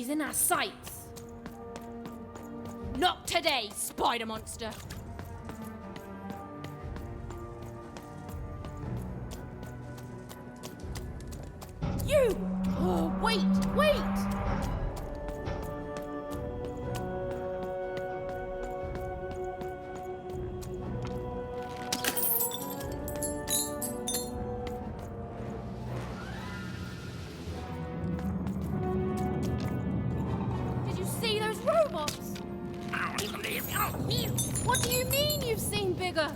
He's in our sights. Not today, spider monster. You! Oh, wait! Did you see those robots? What do you mean you've seen bigger?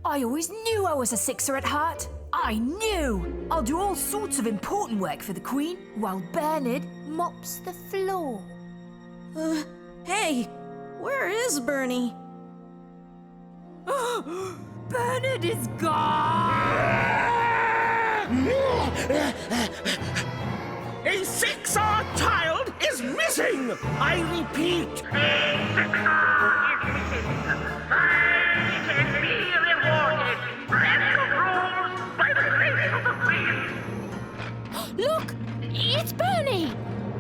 I always knew I was a sixer at heart. I knew! I'll do all sorts of important work for the Queen while Bernard mops the floor. Hey, where is Bernie? Bernard is gone! A six-hour child is missing! I repeat, a six-hour is missing. I can be rewarded. Rescue rules by the grace of the Queen. Look! It's Bernie!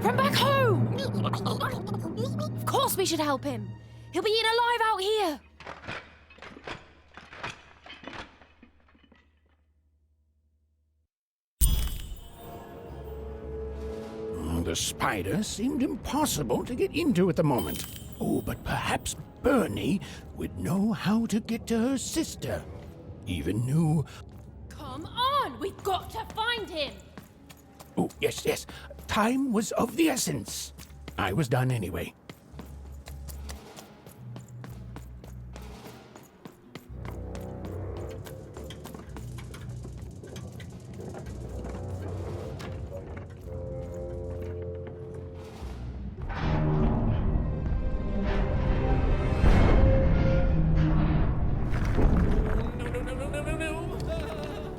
From back home! Of course we should help him. He'll be eaten alive out here. The spider seemed impossible to get into at the moment. Oh, but perhaps Bernie would know how to get to her sister. Even knew... Come on! We've got to find him! Oh, yes. Time was of the essence. I was done anyway.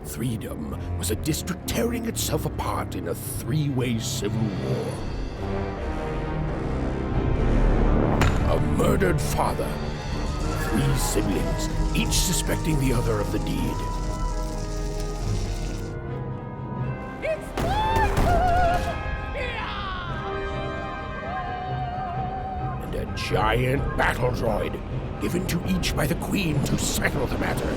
Threedom was a district tearing itself apart in a three-way civil war. A murdered father, 3 siblings, each suspecting the other of the deed. And a giant battle droid, given to each by the Queen to settle the matter.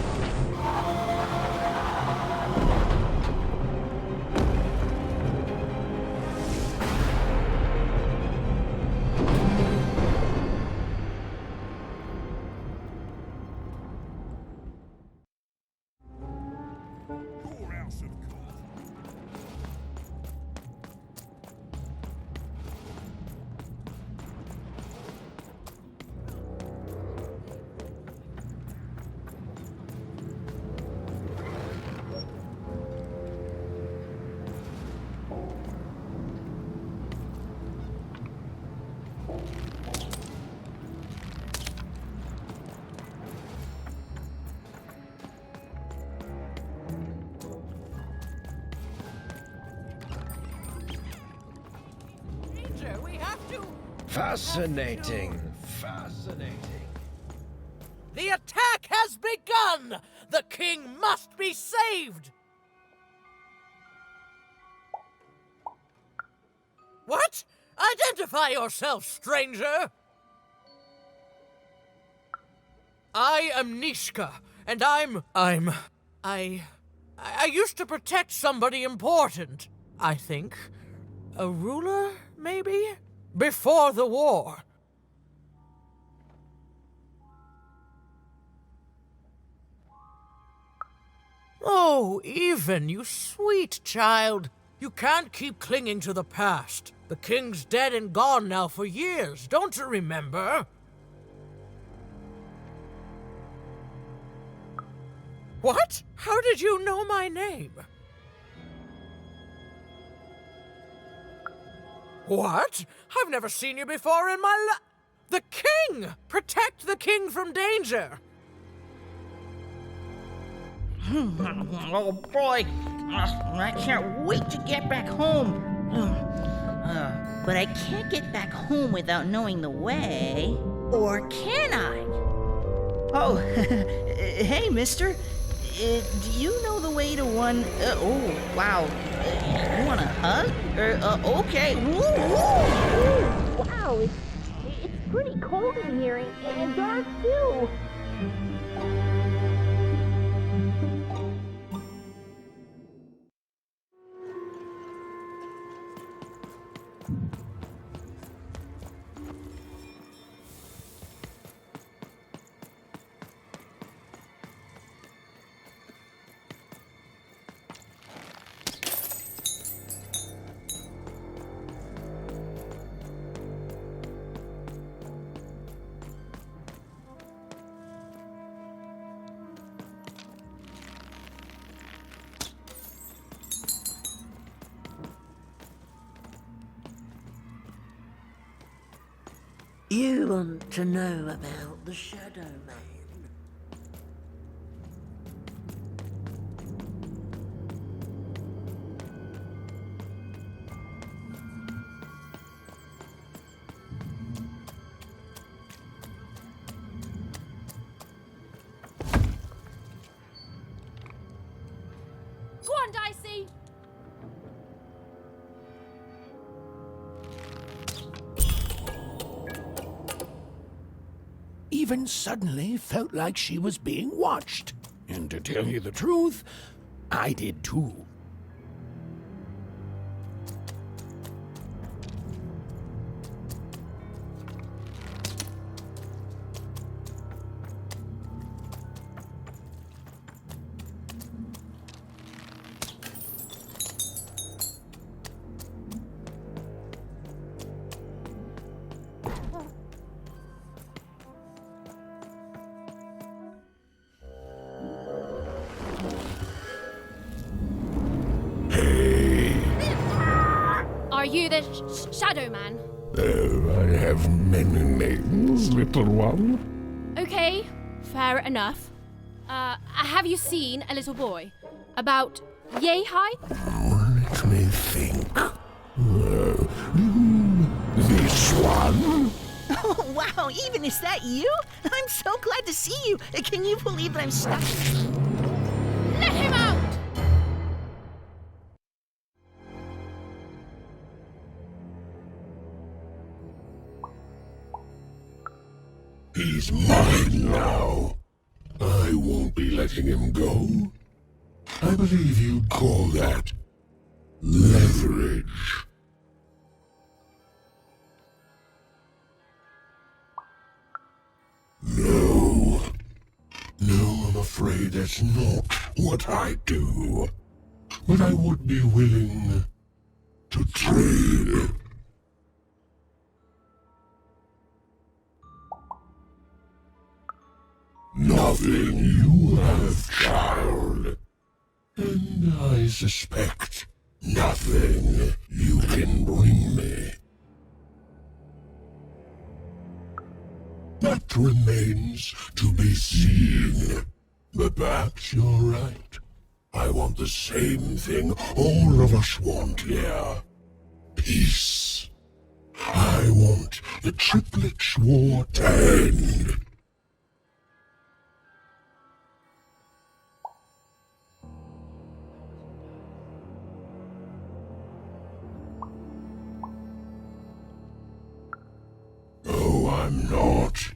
Fascinating. The attack has begun! The king must be saved! What? Identify yourself, stranger! I am Neeshka, and I used to protect somebody important. I think. A ruler, maybe? Before the war. Oh, Even, you sweet child. You can't keep clinging to the past. The king's dead and gone now for years, don't you remember? What? How did you know my name? What? I've never seen you before in my life. The king! Protect the king from danger! Oh boy, I can't wait to get back home. But I can't get back home without knowing the way. Or can I? Oh, hey, mister. Do you know the way to one... oh, wow. You want a hug? Okay. Woo, woo, woo. Wow, it's pretty cold in here and dark, too. You want to know about the Shadow Man? Go on, Dicey! Even suddenly felt like she was being watched. And to tell you the truth, I did too. Are you the Shadow Man? I have many names, little one. Okay, fair enough. Have you seen a little boy? About yay high? Let me think. This one? Oh, wow, Even, is that you? I'm so glad to see you. Can you believe that I'm stuck? Let him out! He's mine now. I won't be letting him go. I believe you'd call that leverage. No. No, I'm afraid that's not what I do. But I would be willing to trade. Nothing you have, child. And I suspect nothing you can bring me. That remains to be seen. But perhaps you're right. I want the same thing all of us want here. Peace. I want the Triplets' War to end. Oh, I'm not.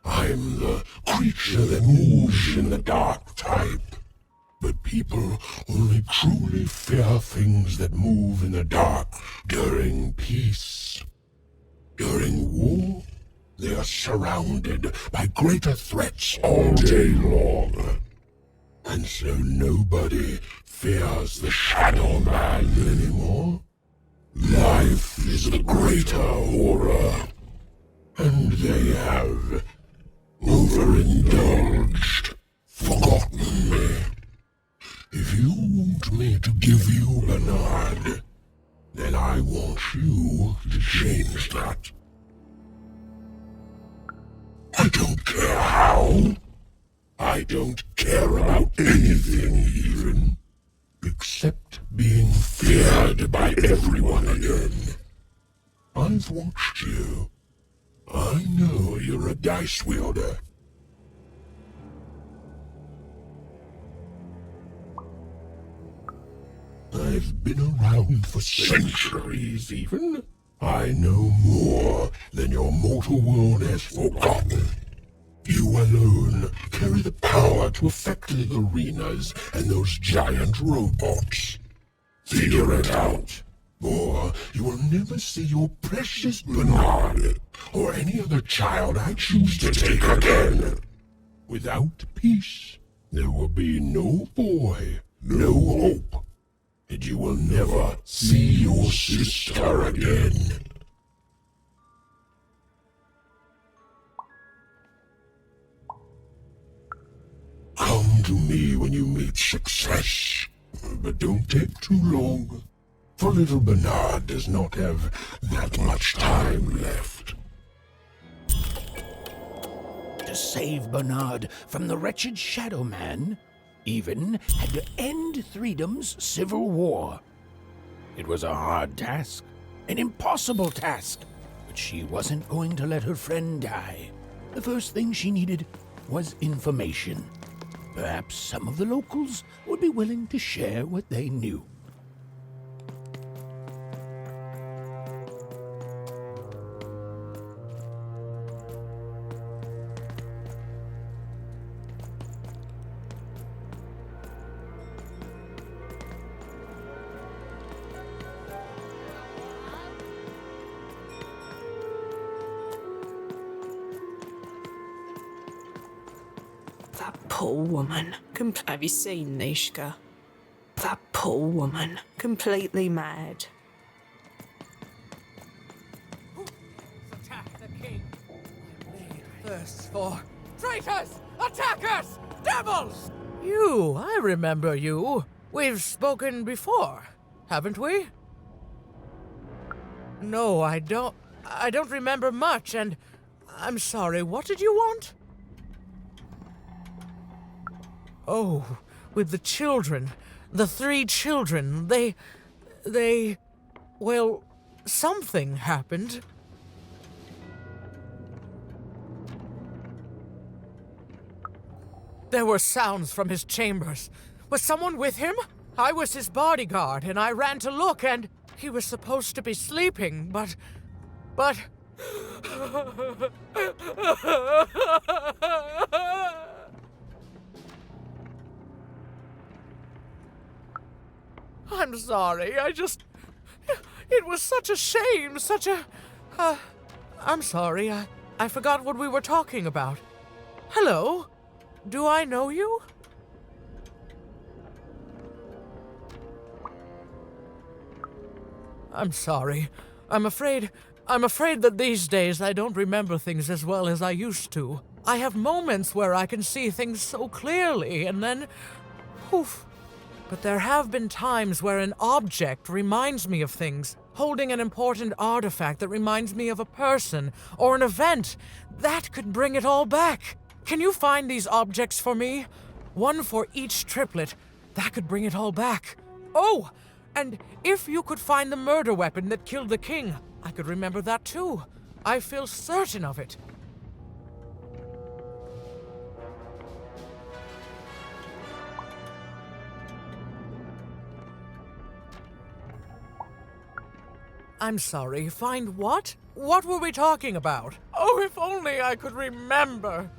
I'm the creature that moves in the dark type. But people only truly fear things that move in the dark during peace. During war, they are surrounded by greater threats all day long. And so nobody fears the Shadow Man anymore. Life is the greater horror. And they have overindulged, forgotten me. If you want me to give you Bernard, then I want you to change that. I don't care how. I don't care about anything even, except being feared by everyone again. I've watched you. I know you're a dice wielder. I've been around for centuries even. I know more than your mortal world has forgotten. You alone carry the power to affect the arenas and those giant robots. Figure it out, or you will never see your precious Bernard or any other child I choose to take again. Without peace, there will be no boy, no hope, and you will never see your sister again. Come to me when you meet success, but don't take too long, for little Bernard does not have that much time left. To save Bernard from the wretched Shadow Man, Even had to end Threedom's civil war. It was a hard task, an impossible task, but she wasn't going to let her friend die. The first thing she needed was information. Perhaps some of the locals would be willing to share what they knew. That poor woman. Have you seen Neeshka? That poor woman. Completely mad. Attack the king. My blade thirsts for traitors! Attackers! Devils! You, I remember you. We've spoken before, haven't we? No, I don't remember much, and I'm sorry. What did you want? Oh, with the children. The 3 children. Well, something happened. There were sounds from his chambers. Was someone with him? I was his bodyguard, and I ran to look, and he was supposed to be sleeping, but... I'm sorry, it was such a shame, I'm sorry, I forgot what we were talking about. Hello? Do I know you? I'm sorry. I'm afraid that these days I don't remember things as well as I used to. I have moments where I can see things so clearly, and then... poof. But there have been times where an object reminds me of things, holding an important artifact that reminds me of a person or an event. That could bring it all back. Can you find these objects for me? One for each triplet. That could bring it all back. Oh, and if you could find the murder weapon that killed the king, I could remember that too. I feel certain of it. I'm sorry, find what? What were we talking about? Oh, if only I could remember.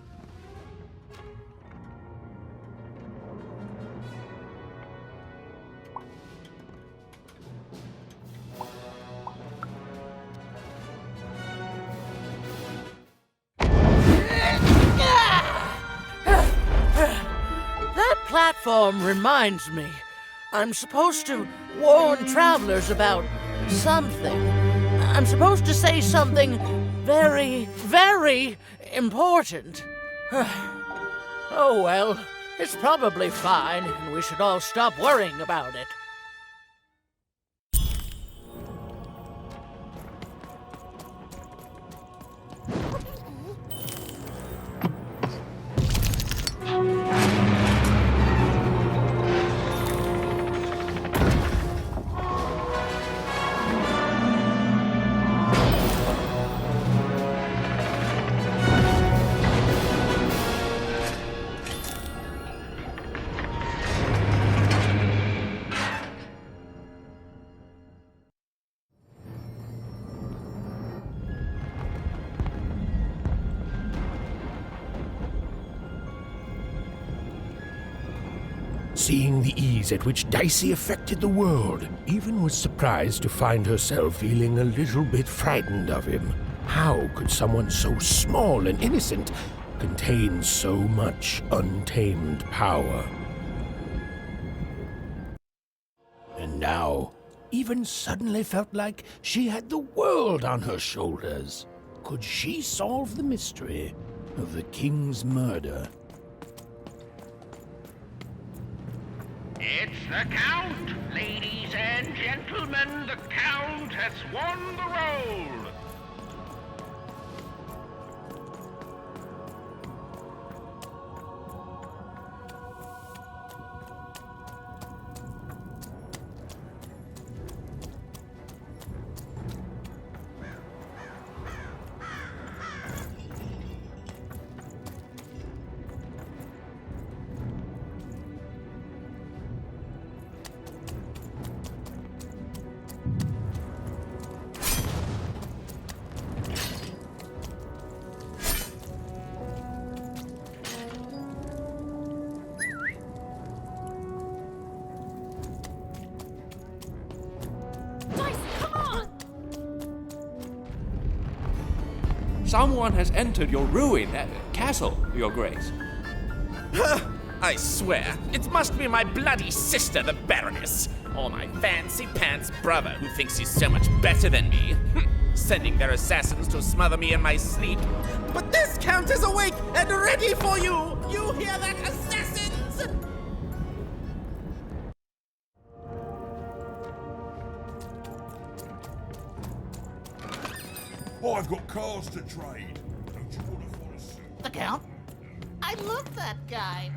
platform reminds me. I'm supposed to warn travelers about something. I'm supposed to say something very, very important. Oh well, it's probably fine, and we should all stop worrying about it. Seeing the ease at which Dicey affected the world, Even was surprised to find herself feeling a little bit frightened of him. How could someone so small and innocent contain so much untamed power? And now, Even suddenly felt like she had the world on her shoulders. Could she solve the mystery of the king's murder? It's the Count! Ladies and gentlemen, the Count has won the role! Someone has entered your castle, Your Grace. I swear, it must be my bloody sister, the Baroness, or my fancy-pants brother who thinks he's so much better than me, sending their assassins to smother me in my sleep. But this Count is awake and ready for you! You hear that, assassins? I've got cars to trade. Don't you want to follow suit? The Count? I love that guy.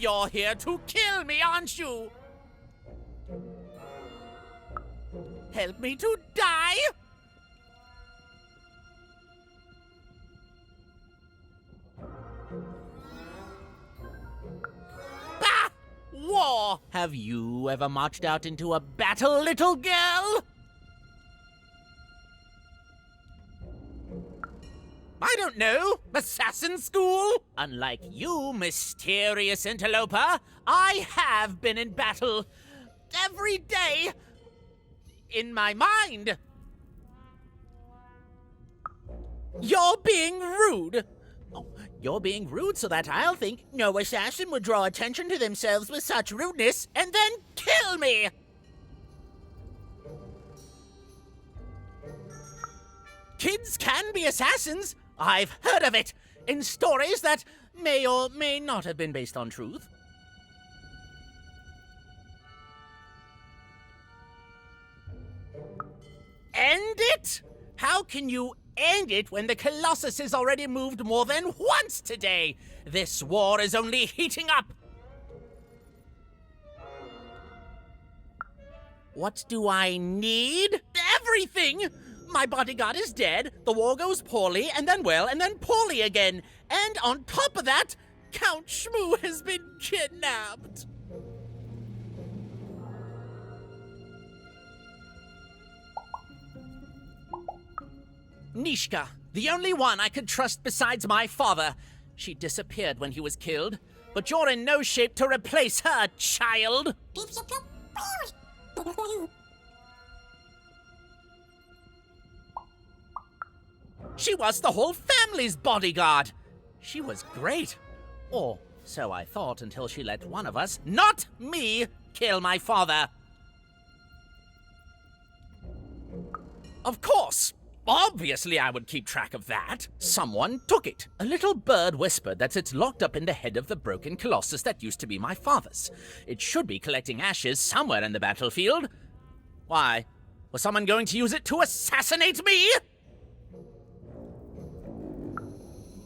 You're here to kill me, aren't you? Help me to die? Bah! War! Have you ever marched out into a battle, little girl? I don't know. Assassin school? Unlike you, mysterious interloper, I have been in battle every day in my mind. You're being rude. Oh, you're being rude so that I'll think no assassin would draw attention to themselves with such rudeness and then kill me. Kids can be assassins. I've heard of it in stories that may or may not have been based on truth. End it? How can you end it when the Colossus has already moved more than once today? This war is only heating up. What do I need? Everything! My bodyguard is dead, the war goes poorly, and then well, and then poorly again. And on top of that, Count Shmoo has been kidnapped. Neeshka, the only one I could trust besides my father. She disappeared when he was killed, but you're in no shape to replace her, child. She was the whole family's bodyguard. She was great. Or so I thought until she let one of us, not me, kill my father. Of course. Obviously I would keep track of that. Someone took it. A little bird whispered that it's locked up in the head of the broken colossus that used to be my father's. It should be collecting ashes somewhere in the battlefield. Why? Was someone going to use it to assassinate me?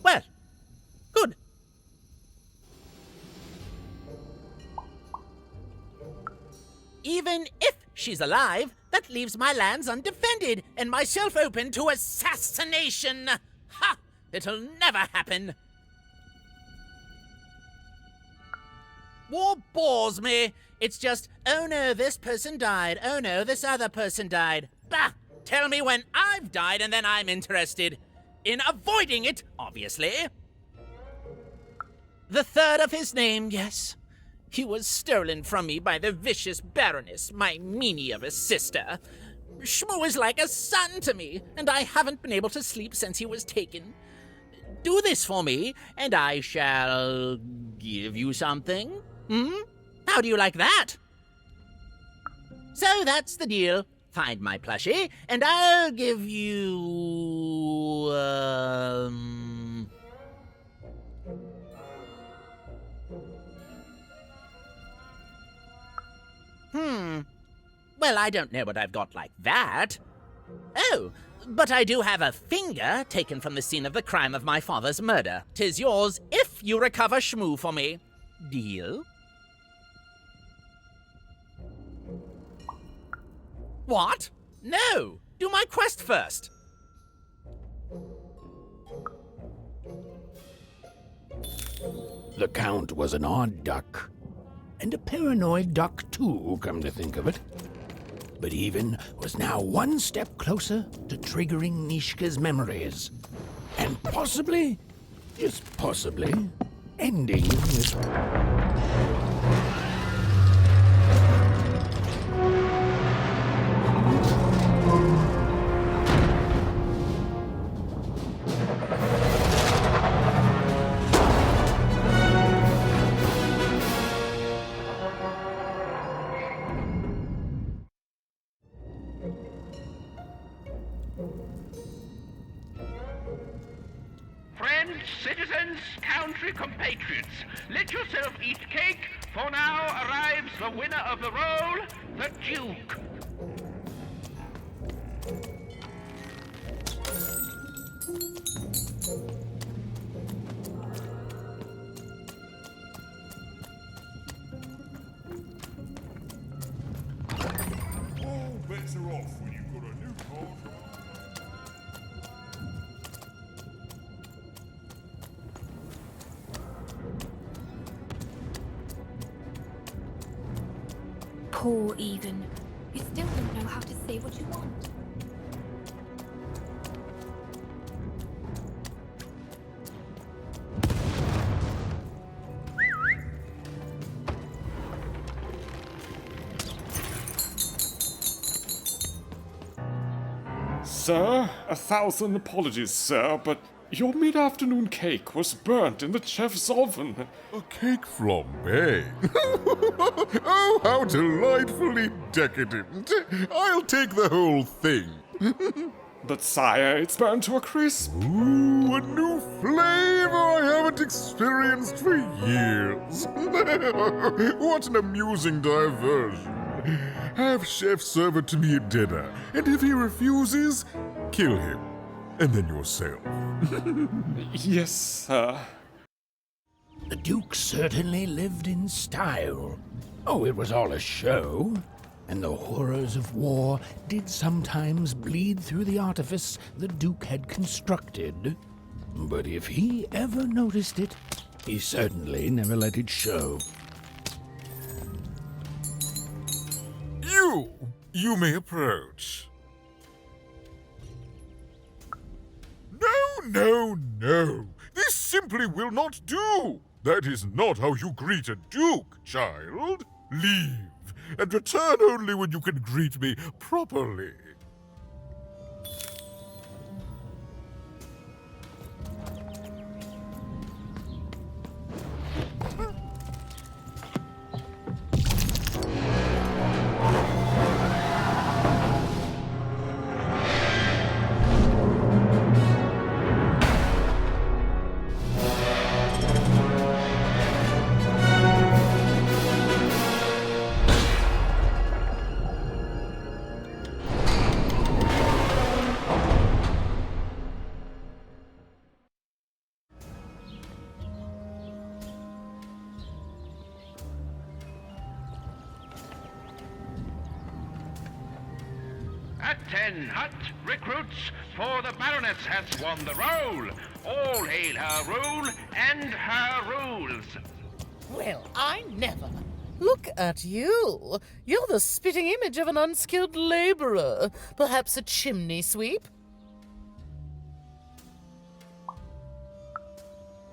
Well, good. Even if she's alive, that leaves my lands undefended and myself open to assassination. Ha! It'll never happen. War bores me. It's just, oh no, this person died. Oh no, this other person died. Bah! Tell me when I've died and then I'm interested. In avoiding it, obviously. The third of his name, yes. He was stolen from me by the vicious Baroness, my meanie of a sister. Shmoo is like a son to me, and I haven't been able to sleep since he was taken. Do this for me, and I shall give you something. How do you like that? So that's the deal. Find my plushie, and I'll give you... Well, I don't know what I've got like that. Oh, but I do have a finger taken from the scene of the crime of my father's murder. 'Tis yours if you recover Shmoo for me. Deal? What? No! Do my quest first! The Count was an odd duck. And a paranoid duck too, come to think of it. But even was now one step closer to triggering Neeshka's memories. And possibly, just possibly, ending this... Friends, citizens, country compatriots, let yourself eat cake, for now arrives the winner of the role, the Duke. Poor Even. You still don't know how to say what you want. Sir, 1,000 apologies, sir, but your mid-afternoon cake was burnt in the chef's oven. A cake flambe? Oh, how delightfully decadent. I'll take the whole thing. But sire, it's burnt to a crisp. Ooh, a new flavor I haven't experienced for years. What an amusing diversion. Have Chef serve it to me at dinner, and if he refuses, kill him. And then yourself. Yes, sir. The Duke certainly lived in style. Oh, it was all a show. And the horrors of war did sometimes bleed through the artifice the Duke had constructed. But if he ever noticed it, he certainly never let it show. You may approach. No. This simply will not do. That is not how you greet a duke, child. Leave, and return only when you can greet me properly. Hut, recruits, for the Baroness has won the roll. All hail her rule and her rules. Well, I never. Look at you. You're the spitting image of an unskilled laborer. Perhaps a chimney sweep?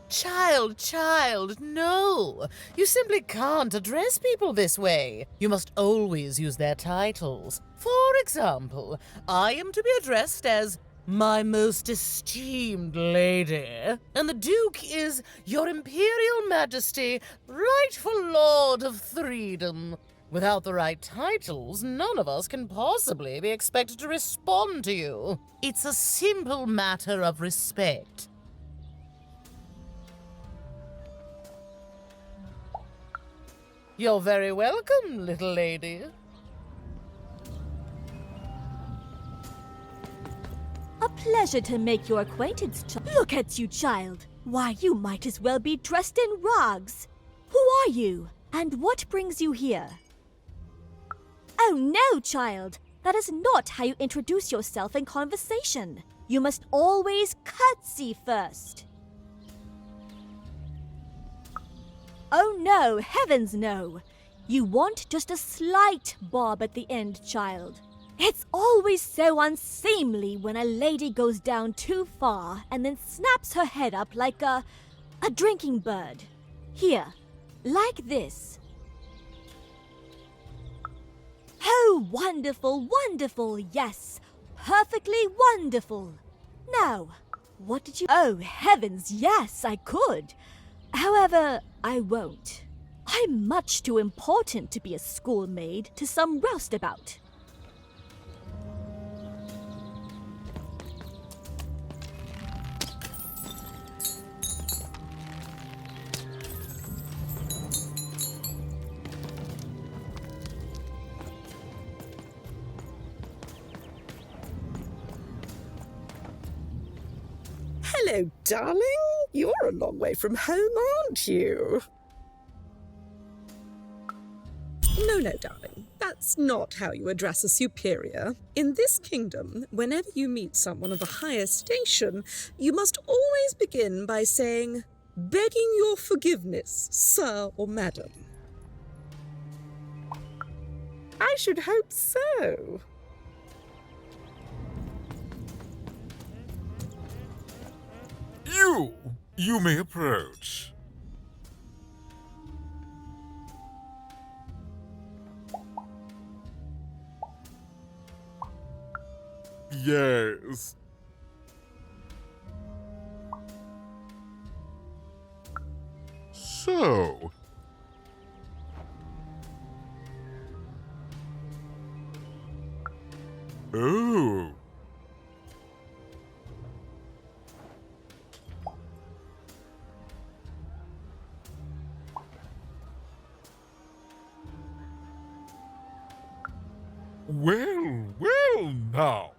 Child, no. You simply can't address people this way. You must always use their titles. For example, I am to be addressed as my most esteemed lady, and the Duke is Your Imperial Majesty, rightful Lord of Threedom. Without the right titles, none of us can possibly be expected to respond to you. It's a simple matter of respect. You're very welcome, little lady. A pleasure to make your acquaintance, Look at you, child. Why, you might as well be dressed in rags. Who are you? And what brings you here? Oh no, child. That is not how you introduce yourself in conversation. You must always curtsy first. Oh no, heavens no. You want just a slight bob at the end, child. It's always so unseemly when a lady goes down too far and then snaps her head up like a drinking bird. Here, like this. Oh, wonderful, wonderful, yes. Perfectly wonderful. Now, what did you... Oh, heavens, yes, I could. However, I won't. I'm much too important to be a schoolmaid to some roustabout. Hello, darling. You're a long way from home, aren't you? No, darling. That's not how you address a superior. In this kingdom, whenever you meet someone of a higher station, you must always begin by saying, "Begging your forgiveness, sir or madam." I should hope so. You may approach. Yes. So. Oh. Well now.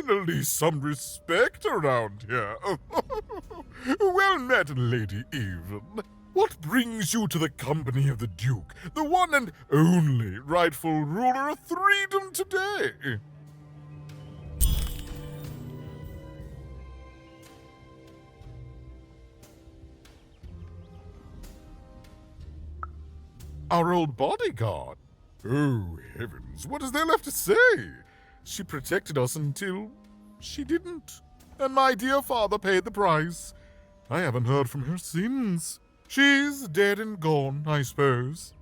Finally some respect around here. Well met, Lady Even. What brings you to the company of the Duke, the one and only rightful ruler of Threedom today? Our old bodyguard? Oh, heavens, what is there left to say? She protected us until she didn't. And my dear father paid the price. I haven't heard from her since. She's dead and gone, I suppose.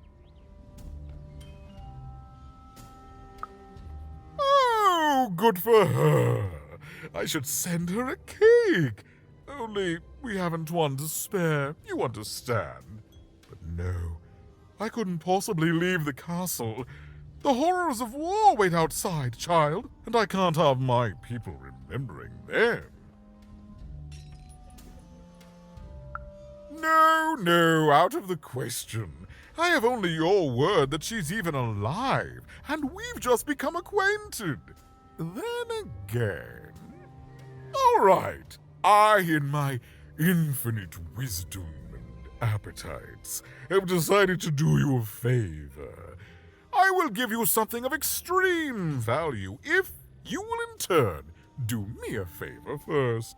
Oh, good for her. I should send her a cake. Only we haven't one to spare, you understand. But no, I couldn't possibly leave the castle. The horrors of war wait outside, child, and I can't have my people remembering them. No, out of the question. I have only your word that she's even alive, and we've just become acquainted. Then again... All right, I, in my infinite wisdom and appetites, have decided to do you a favor. I will give you something of extreme value if you will in turn do me a favor first.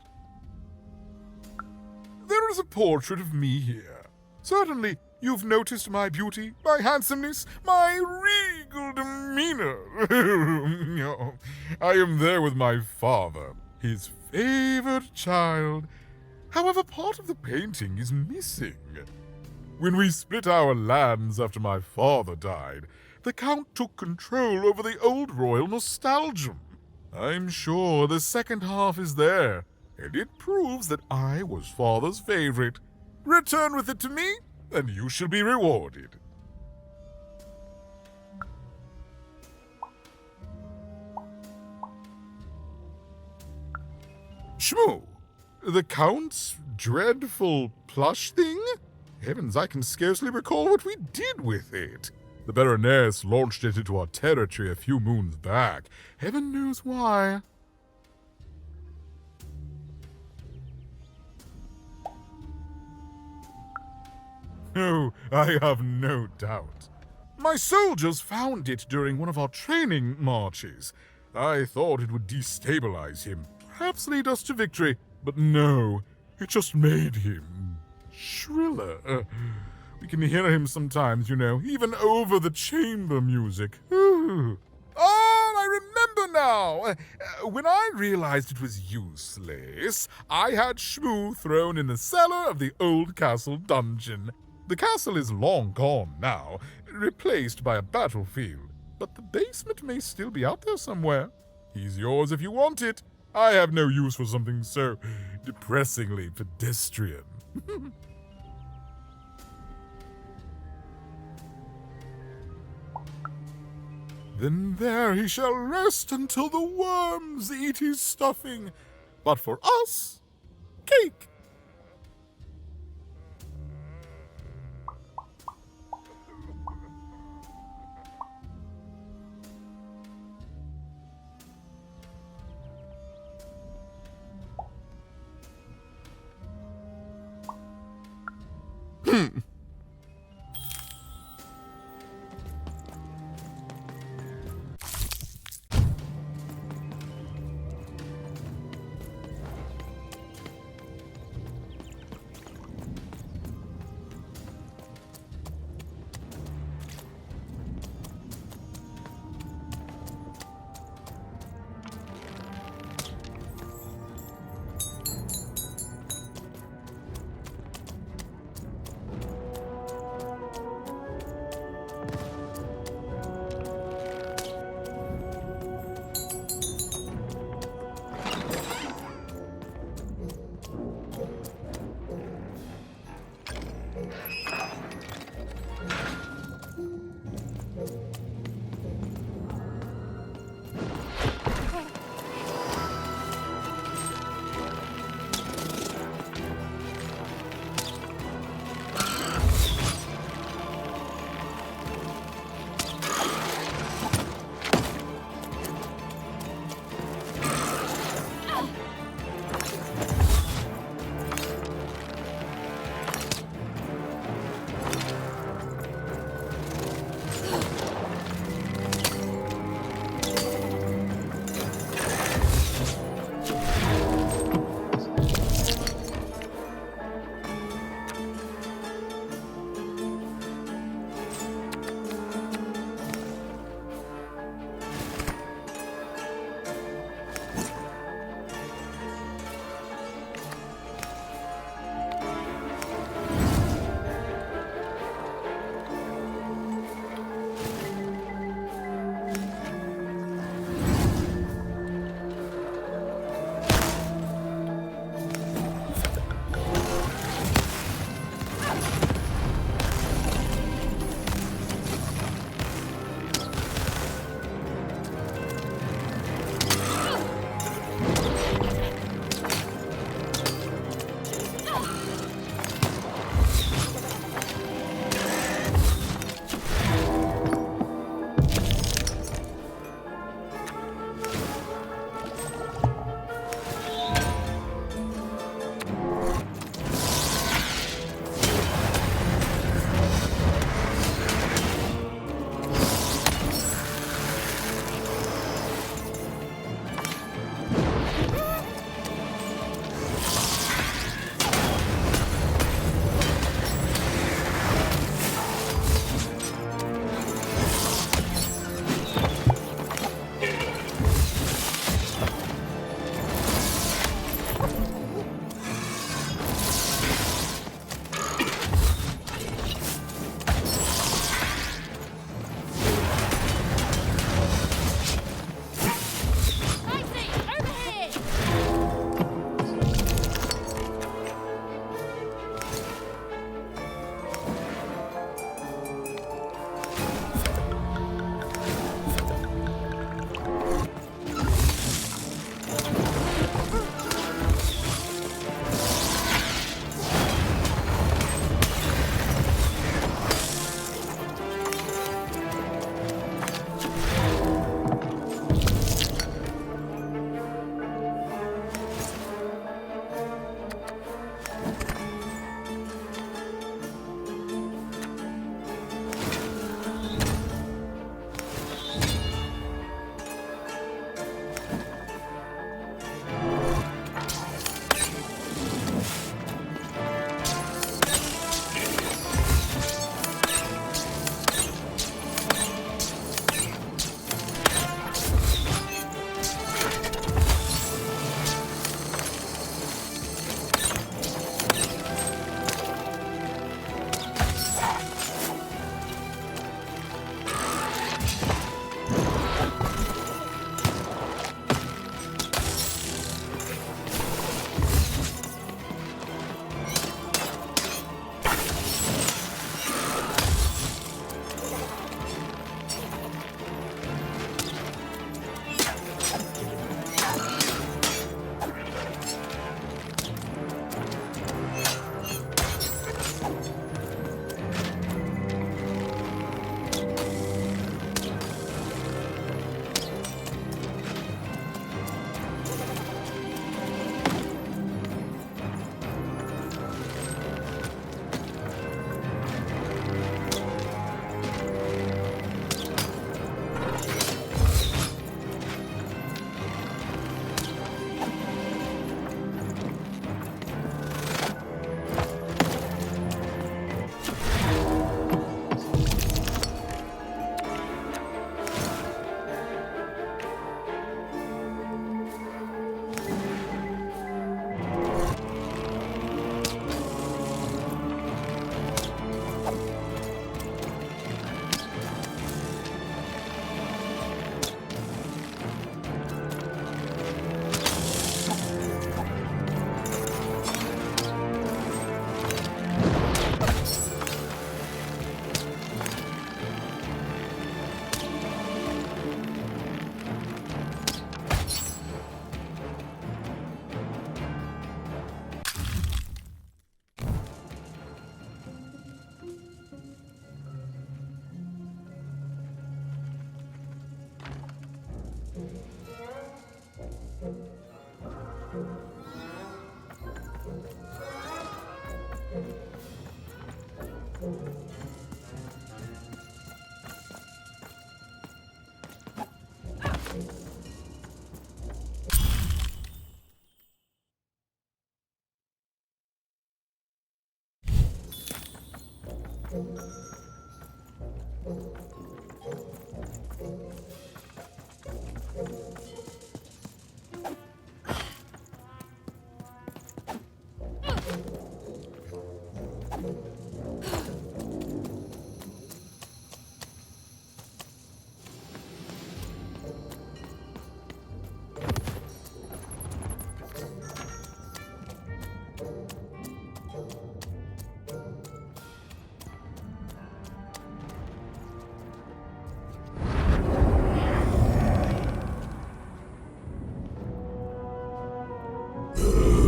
There is a portrait of me here. Certainly, you've noticed my beauty, my handsomeness, my regal demeanor. I am there with my father, his favored child. However, part of the painting is missing. When we split our lands after my father died, the Count took control over the old royal nostalgium. I'm sure the second half is there, and it proves that I was father's favorite. Return with it to me, and you shall be rewarded. Shmoo, the Count's dreadful plush thing? Heavens, I can scarcely recall what we did with it. The Baroness launched it into our territory a few moons back. Heaven knows why. Oh, I have no doubt. My soldiers found it during one of our training marches. I thought it would destabilize him, perhaps lead us to victory, but no, it just made him shriller. We can hear him sometimes, you know, even over the chamber music. Ooh. Oh, I remember now! When I realized it was useless, I had Shmoo thrown in the cellar of the old castle dungeon. The castle is long gone now, replaced by a battlefield, but the basement may still be out there somewhere. He's yours if you want it. I have no use for something so depressingly pedestrian. Then there he shall rest until the worms eat his stuffing. But for us, cake.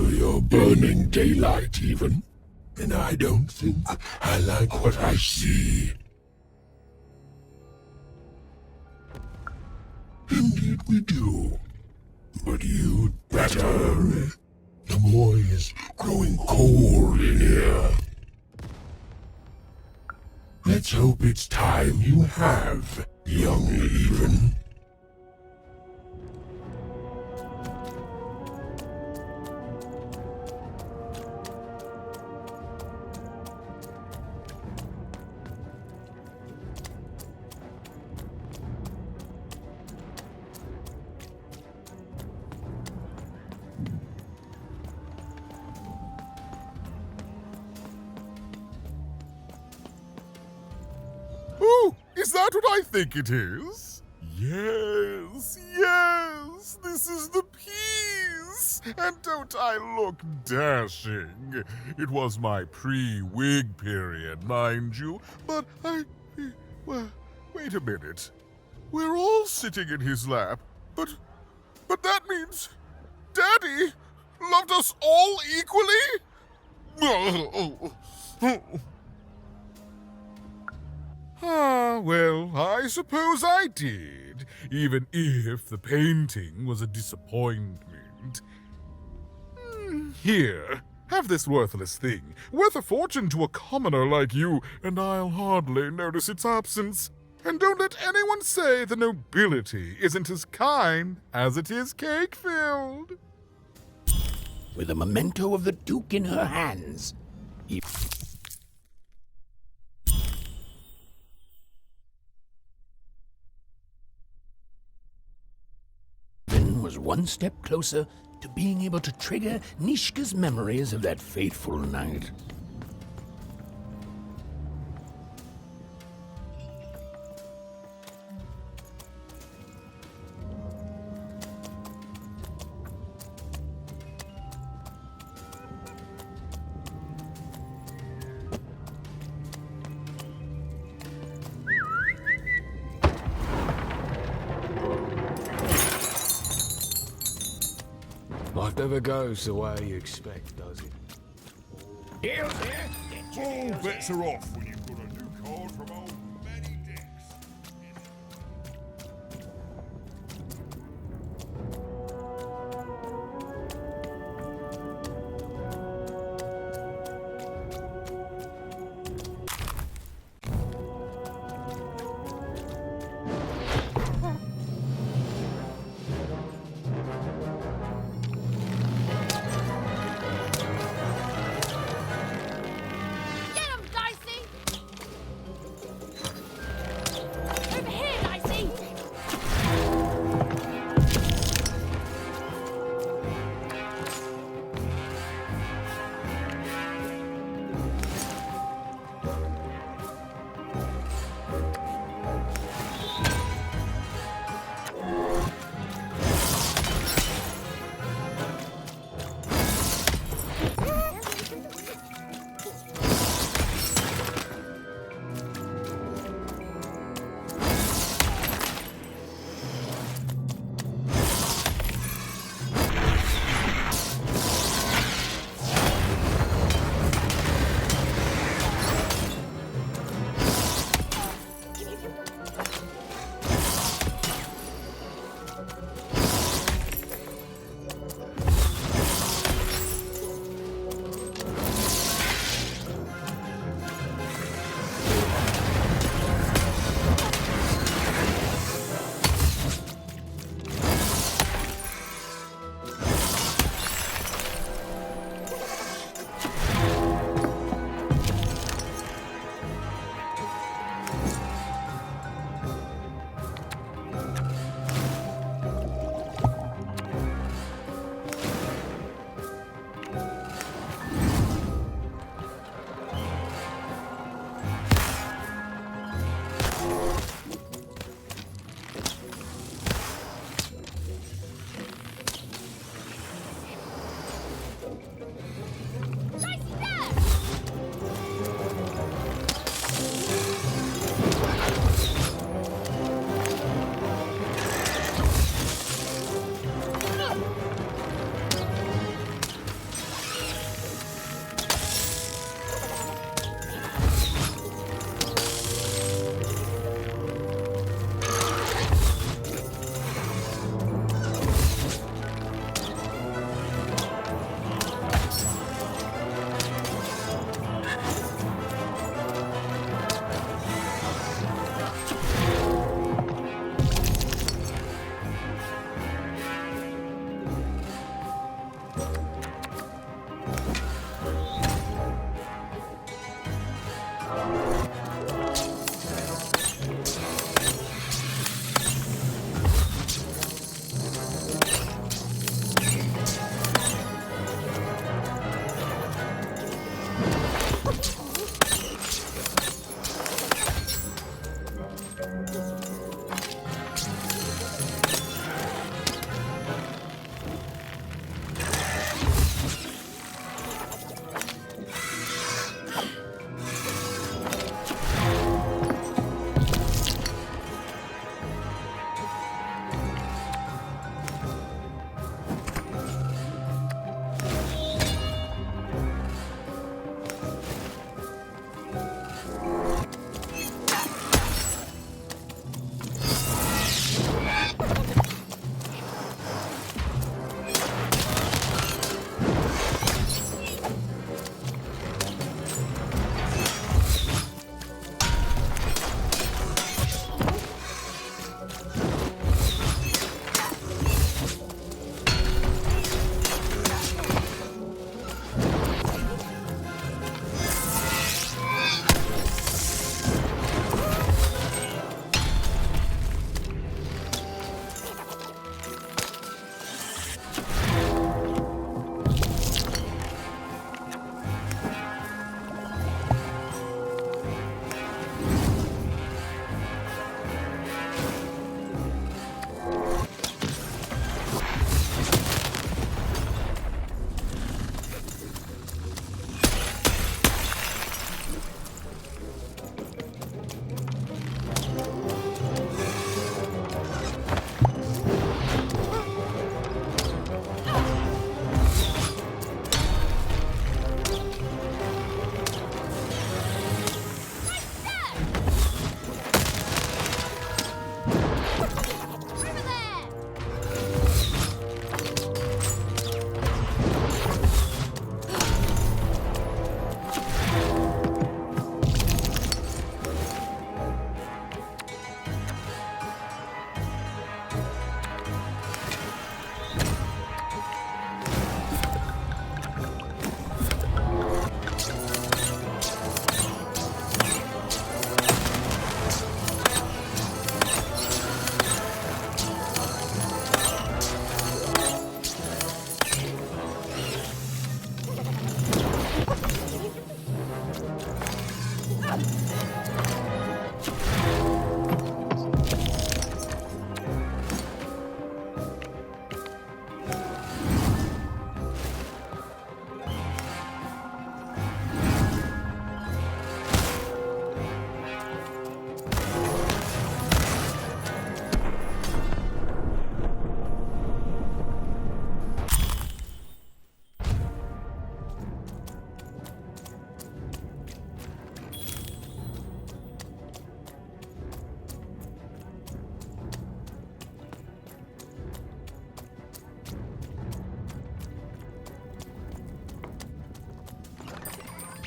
You're burning daylight even, and I don't think I like what I see. Indeed we do. But you'd better. The boy is growing cold in here. Let's hope it's time you have, young even. Oh, is that what I think it is? Yes, yes, this is the piece! And don't I look dashing? It was my pre-wig period, mind you, but well, wait a minute. We're all sitting in his lap, but that means Daddy loved us all equally? Ah, well, I suppose I did, even if the painting was a disappointment. Here, have this worthless thing, worth a fortune to a commoner like you, and I'll hardly notice its absence. And don't let anyone say the nobility isn't as kind as it is cake-filled. With a memento of the Duke in her hands, was one step closer to being able to trigger Neeshka's memories of that fateful night. Life never goes the way you expect, does it? All bets are off when you've got a new card from old Manny Dix.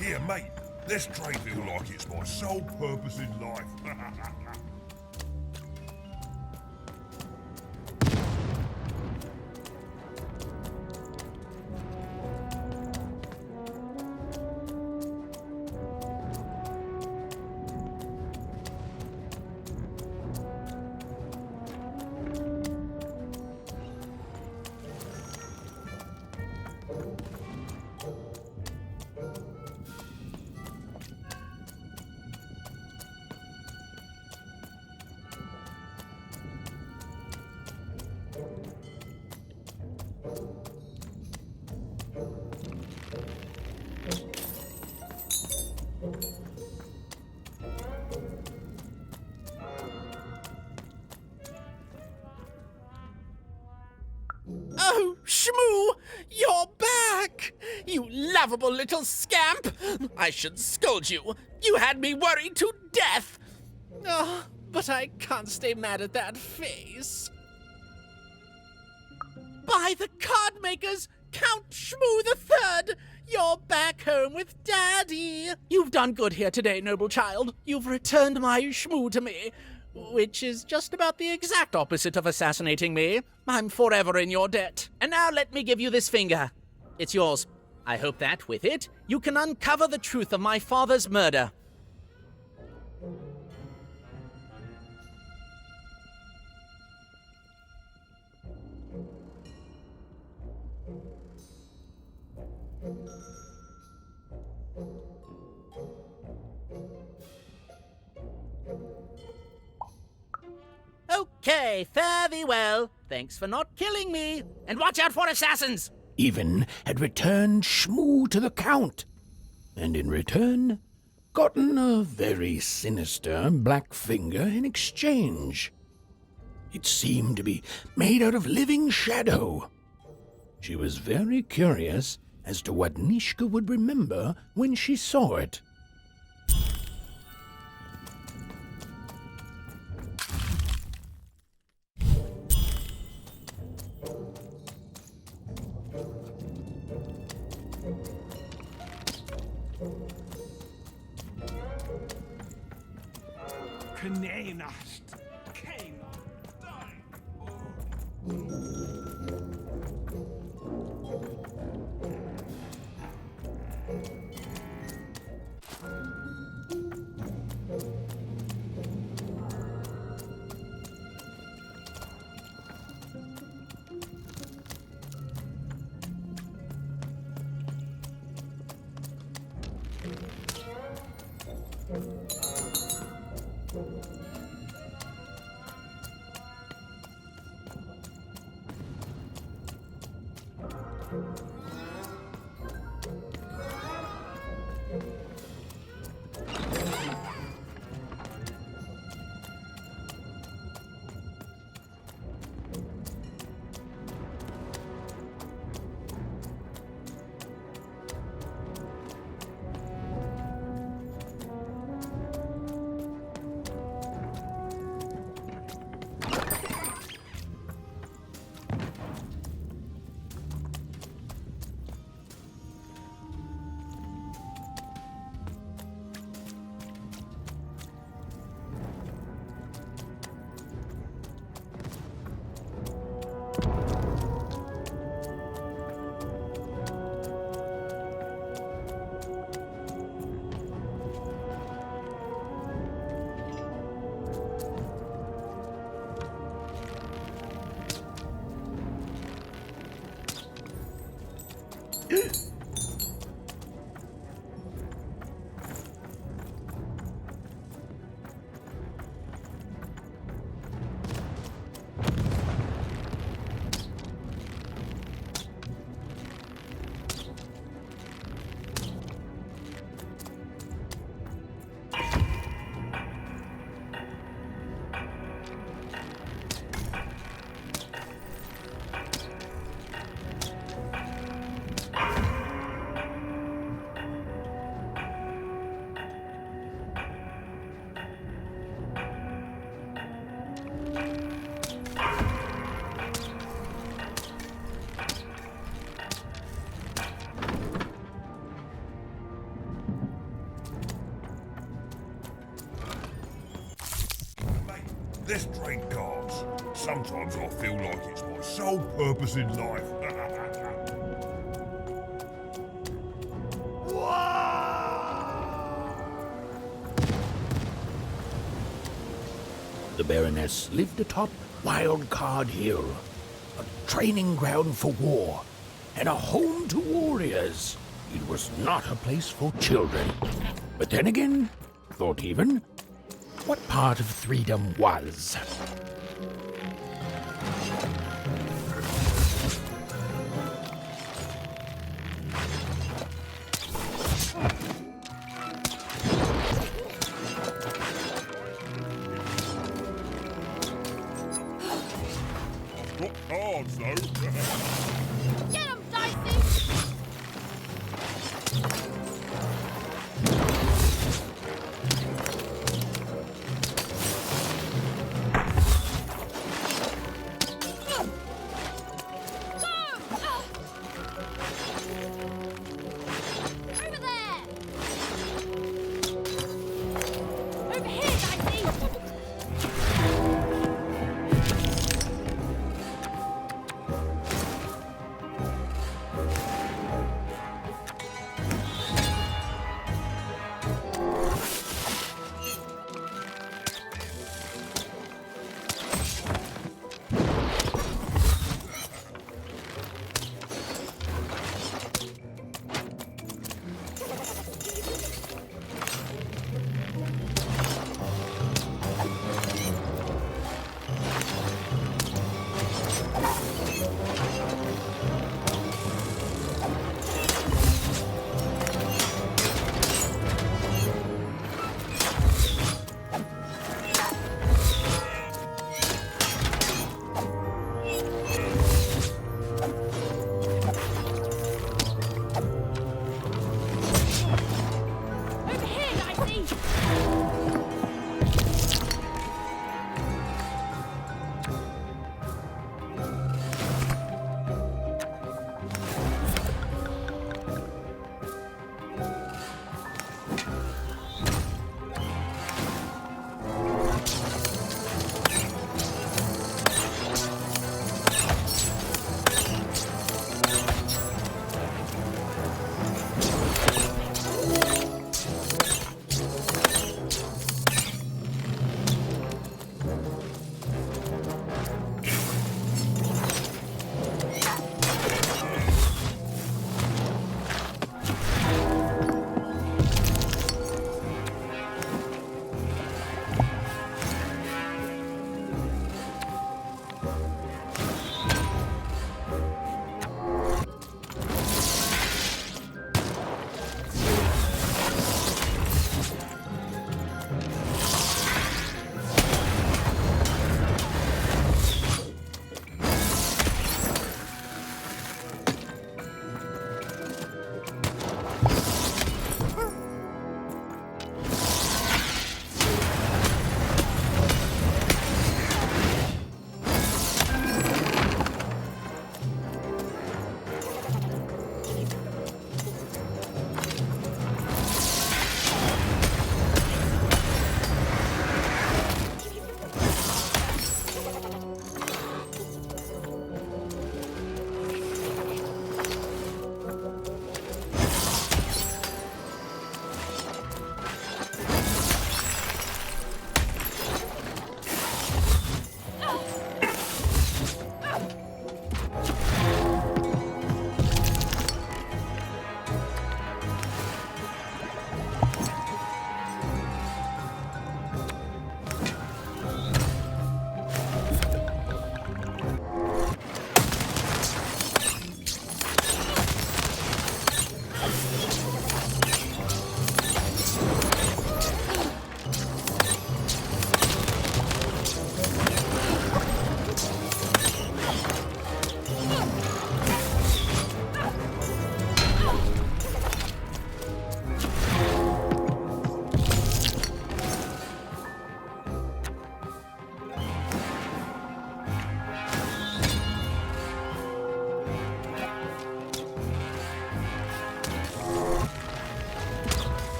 Here, mate, let's trade feel like it's my sole purpose in life. Oh, Shmoo! You're back! You lovable little scamp! I should scold you. You had me worried to death! Oh, but I can't stay mad at that face. By the card makers, Count Shmoo III! You're back home with Daddy! You've done good here today, noble child. You've returned my Shmoo to me. Which is just about the exact opposite of assassinating me. I'm forever in your debt. And now let me give you this finger. It's yours. I hope that, with it, you can uncover the truth of my father's murder. Okay, fare thee well. Thanks for not killing me. And watch out for assassins! Even had returned Shmoo to the Count, and in return gotten a very sinister black finger in exchange. It seemed to be made out of living shadow. She was very curious as to what Neeshka would remember when she saw it. Knenast. Let's trade cards. Sometimes I feel like it's my sole purpose in life. The Baroness lived atop Wild Card Hill, a training ground for war, and a home to warriors. It was not a place for children. But then again, thought even, what part of Threedom was? Got cards, though. Get him, Dicey! Over there! Over here, Dicey!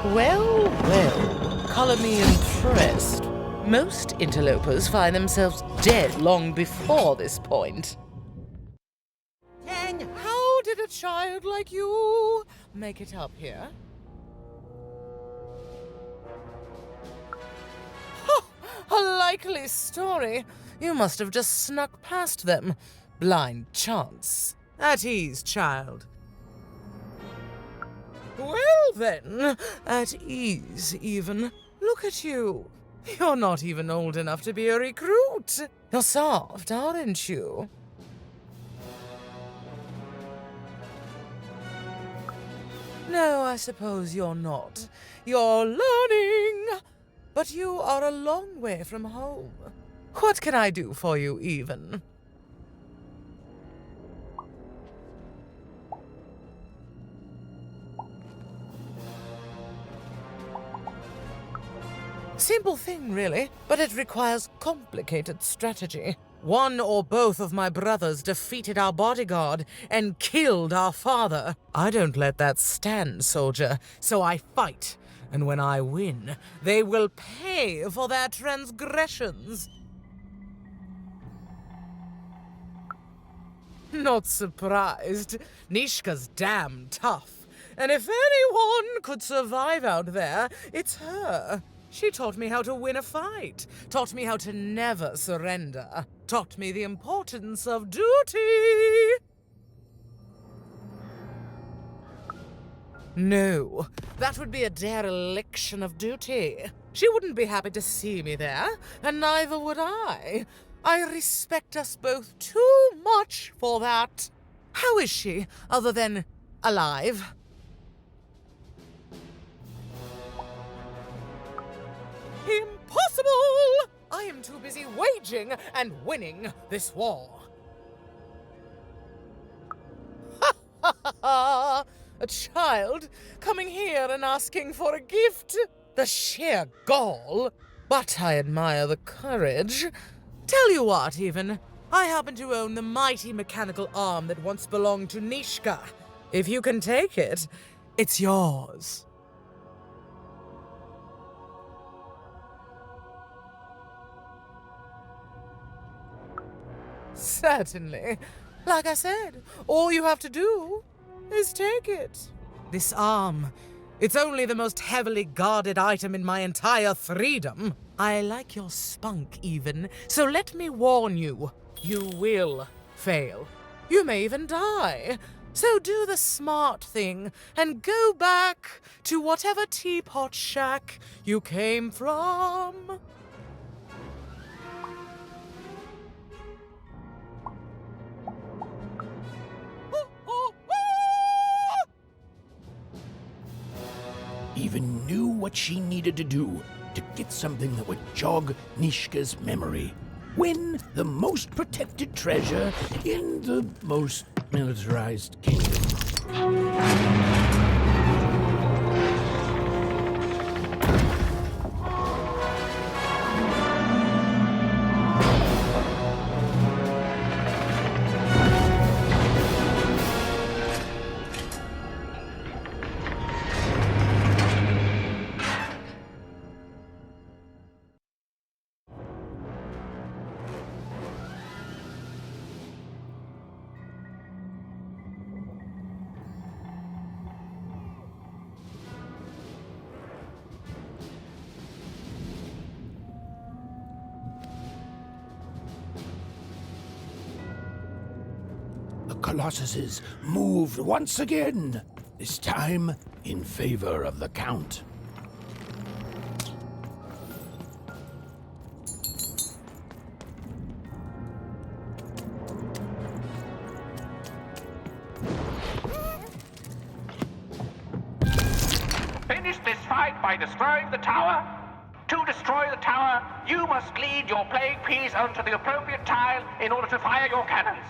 Well, well, color me impressed. Most interlopers find themselves dead long before this point. Dang, how did a child like you make it up here? A likely story. You must have just snuck past them. Blind chance. At ease, child. Well then, at ease even. Look at you. You're not even old enough to be a recruit. You're soft, aren't you? No, I suppose you're not. You're learning. But you are a long way from home. What can I do for you, even? Simple thing, really, but it requires complicated strategy. One or both of my brothers defeated our bodyguard and killed our father. I don't let that stand, soldier, so I fight. And when I win, they will pay for their transgressions. Not surprised. Neeshka's damn tough. And if anyone could survive out there, it's her. She taught me how to win a fight, taught me how to never surrender, taught me the importance of duty. No, that would be a dereliction of duty. She wouldn't be happy to see me there, and neither would I. I respect us both too much for that. How is she, other than alive? Impossible! I am too busy waging and winning this war. Ha ha ha ha! A child coming here and asking for a gift? The sheer gall. But I admire the courage. Tell you what, even. I happen to own the mighty mechanical arm that once belonged to Neeshka. If you can take it, it's yours. Certainly. Like I said, all you have to do is take it. This arm. It's only the most heavily guarded item in my entire Threedom. I like your spunk, even, so let me warn you. You will fail. You may even die. So do the smart thing and go back to whatever teapot shack you came from. Even knew what she needed to do to get something that would jog Neeshka's memory. Win the most protected treasure in the most militarized kingdom. Colossuses moved once again, this time in favor of the Count. Finish this fight by destroying the tower. To destroy the tower, you must lead your playing piece onto the appropriate tile in order to fire your cannons.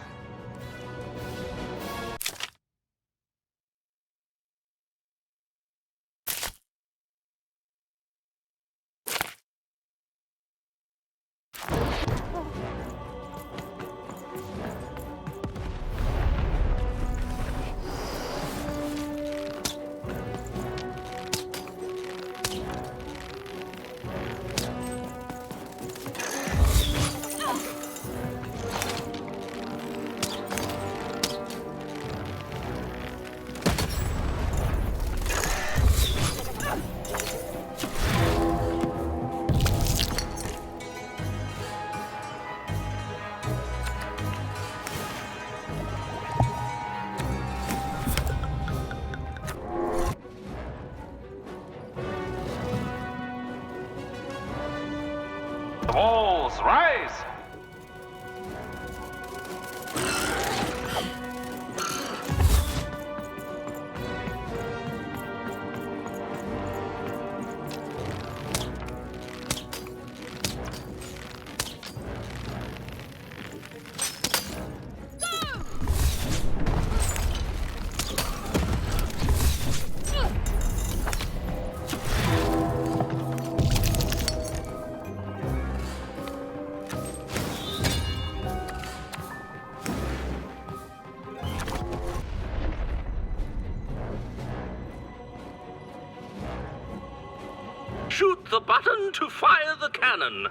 Shoot the button to fire the cannon.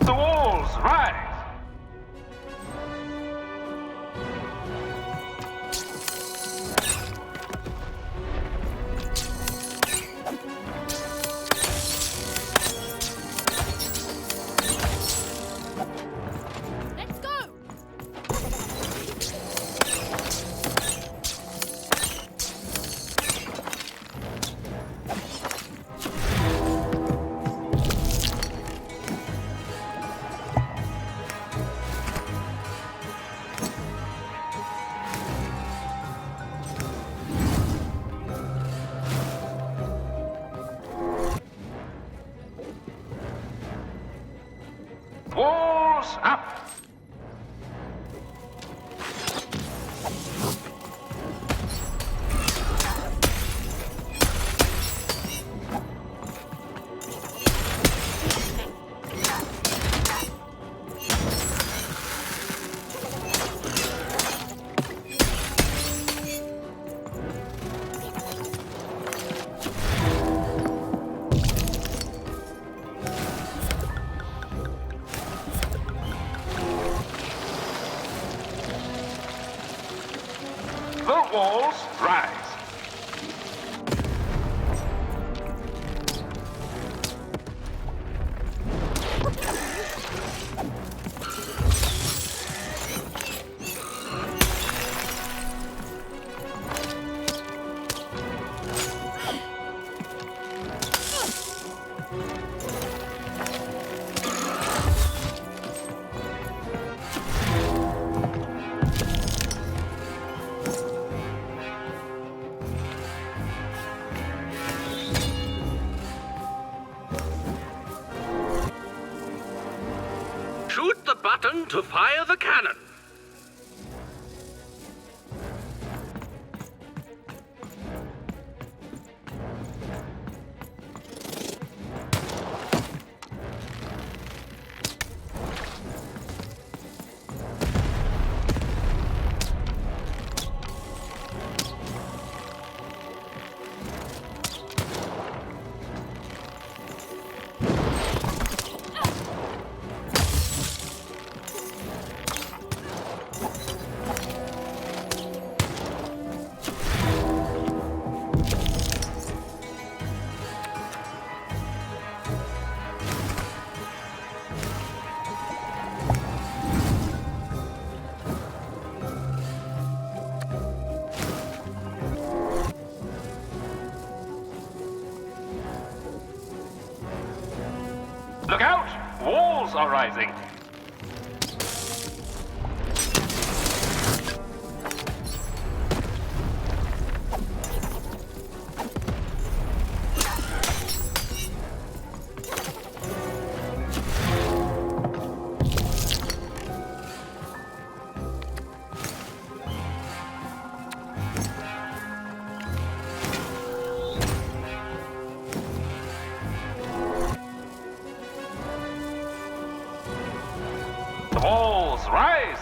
The walls rise! Let's go! Walls up! The walls rise! Shoot the button to fire the cannon. Look out! Walls are rising! The walls rise!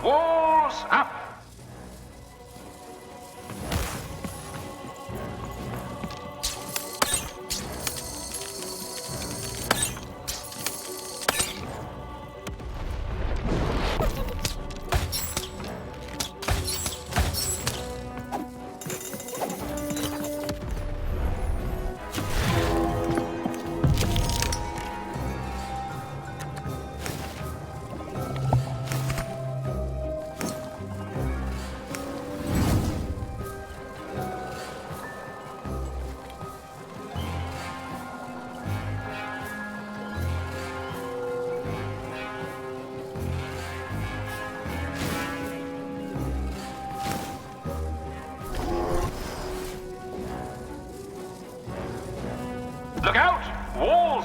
Walls up!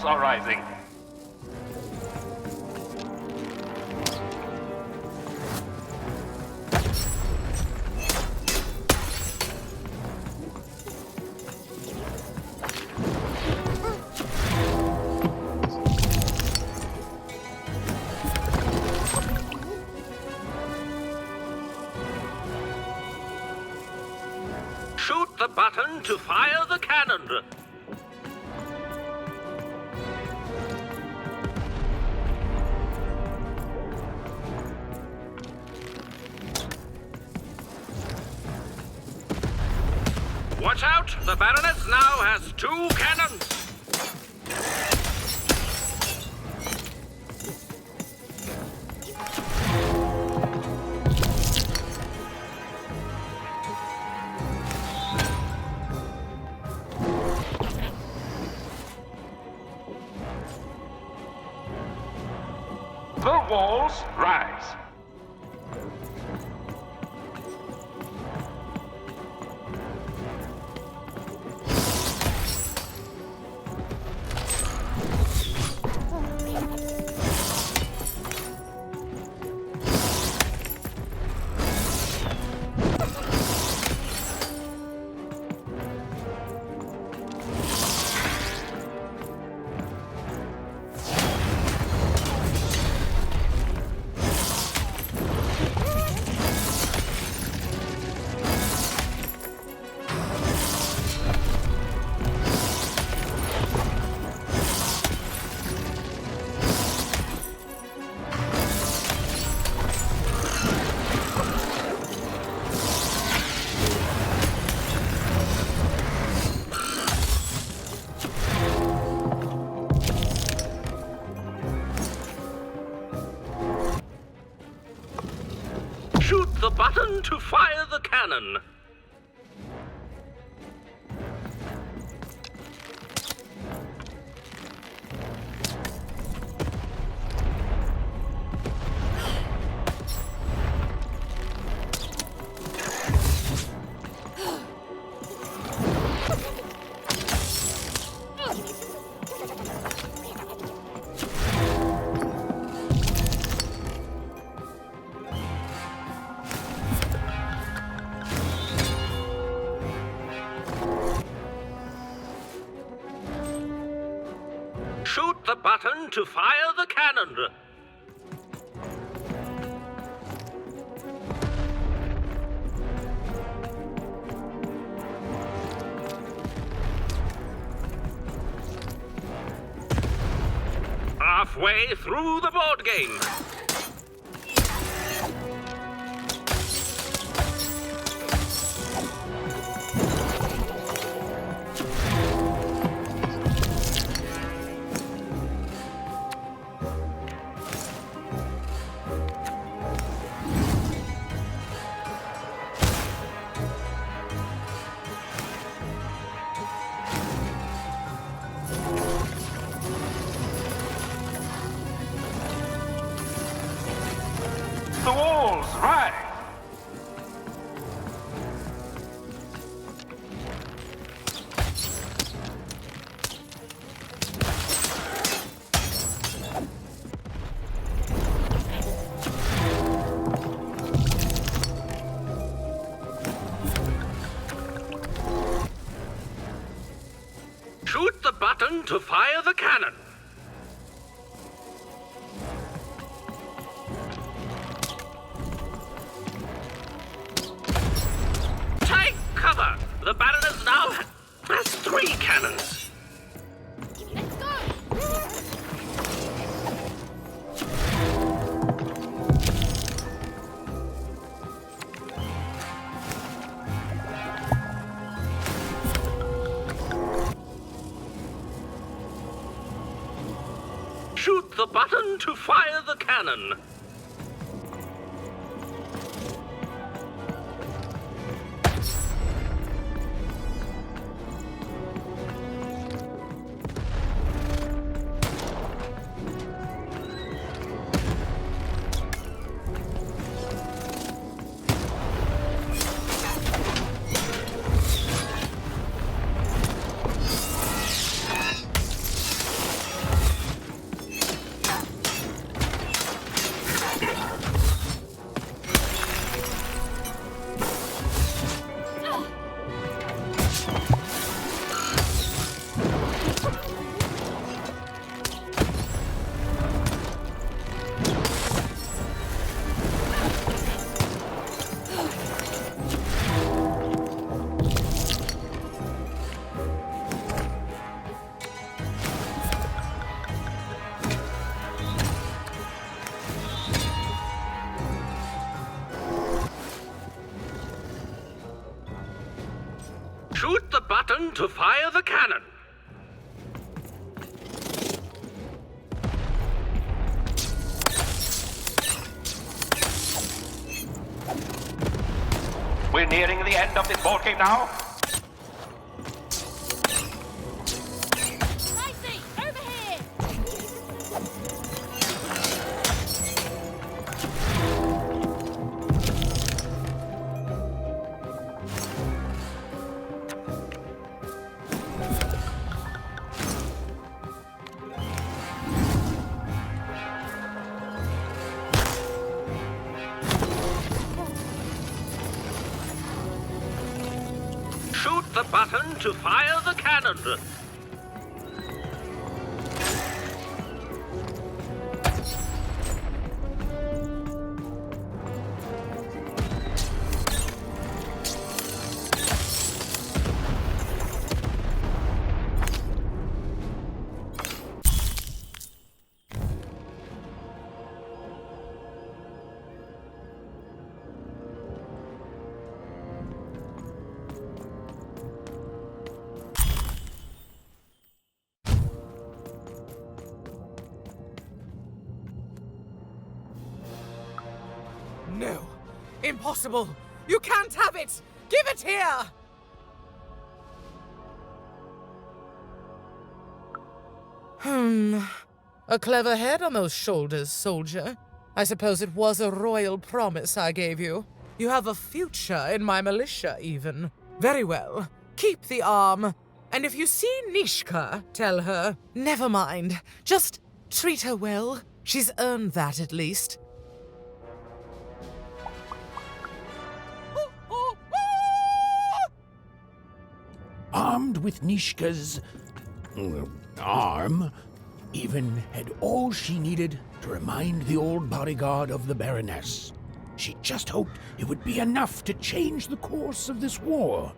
walls are rising. Shoot the button to fire the cannon. Watch out! The Baroness now has 2 cannons! The walls rise. Shoot the button to fire the cannon. Shoot the button to fire the cannon. Halfway through the board game. The walls rise. Shoot the button to fire the cannon. Take cover! The Baroness now has 3 cannons. Let's go! Shoot the button to fire the cannon. to fire the cannon. We're nearing the end of this board game now. Lacey, over here! Shoot the button to fire the cannon. No. Impossible. You can't have it. Give it here. A clever head on those shoulders, soldier. I suppose it was a royal promise I gave you. You have a future in my militia, even. Very well. Keep the arm. And if you see Neeshka, tell her, never mind. Just treat her well. She's earned that, at least. Armed with Neeshka's arm, even had all she needed to remind the old bodyguard of the Baroness. She just hoped it would be enough to change the course of this war.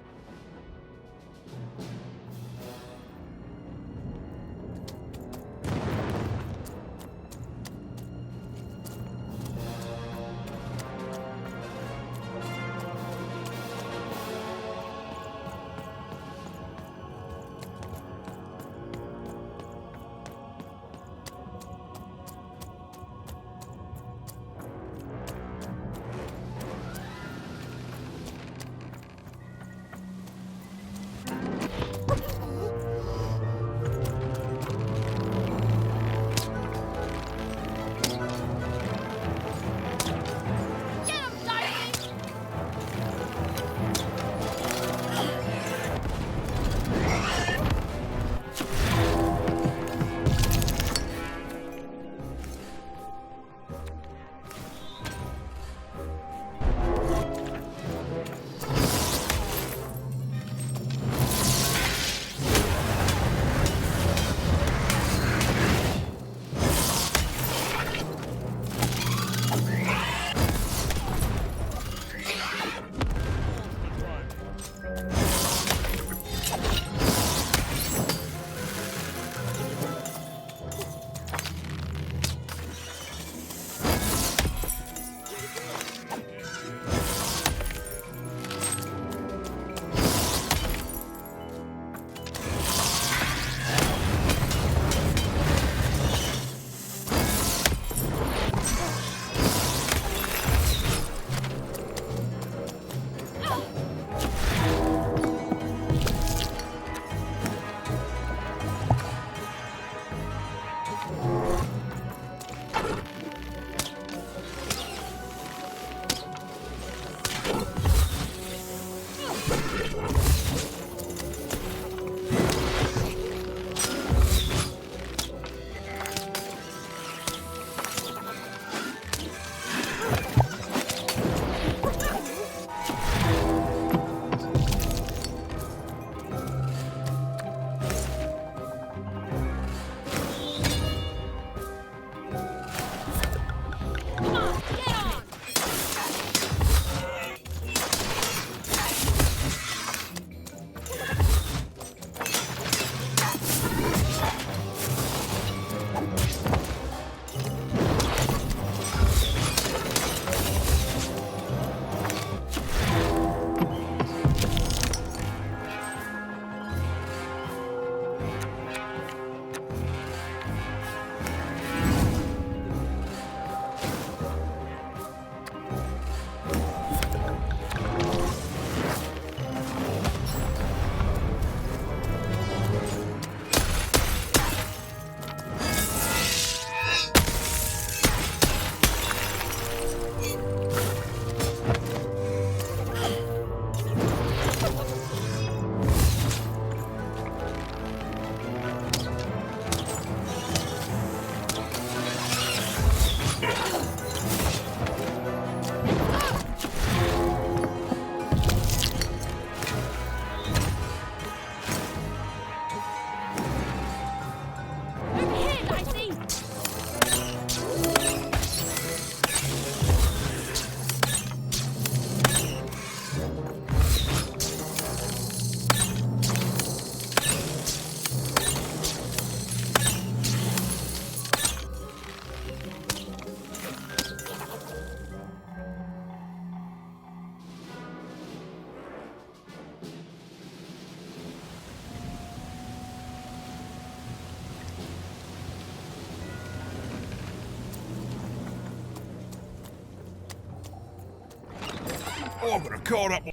I'm gonna card up my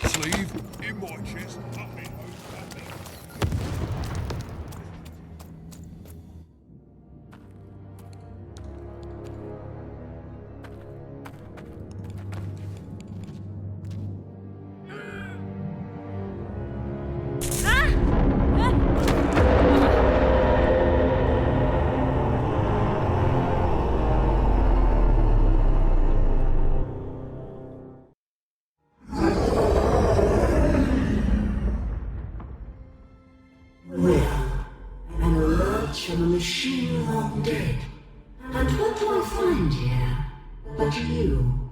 sleeve in my chest. From a machine long dead. And what do I find here but you?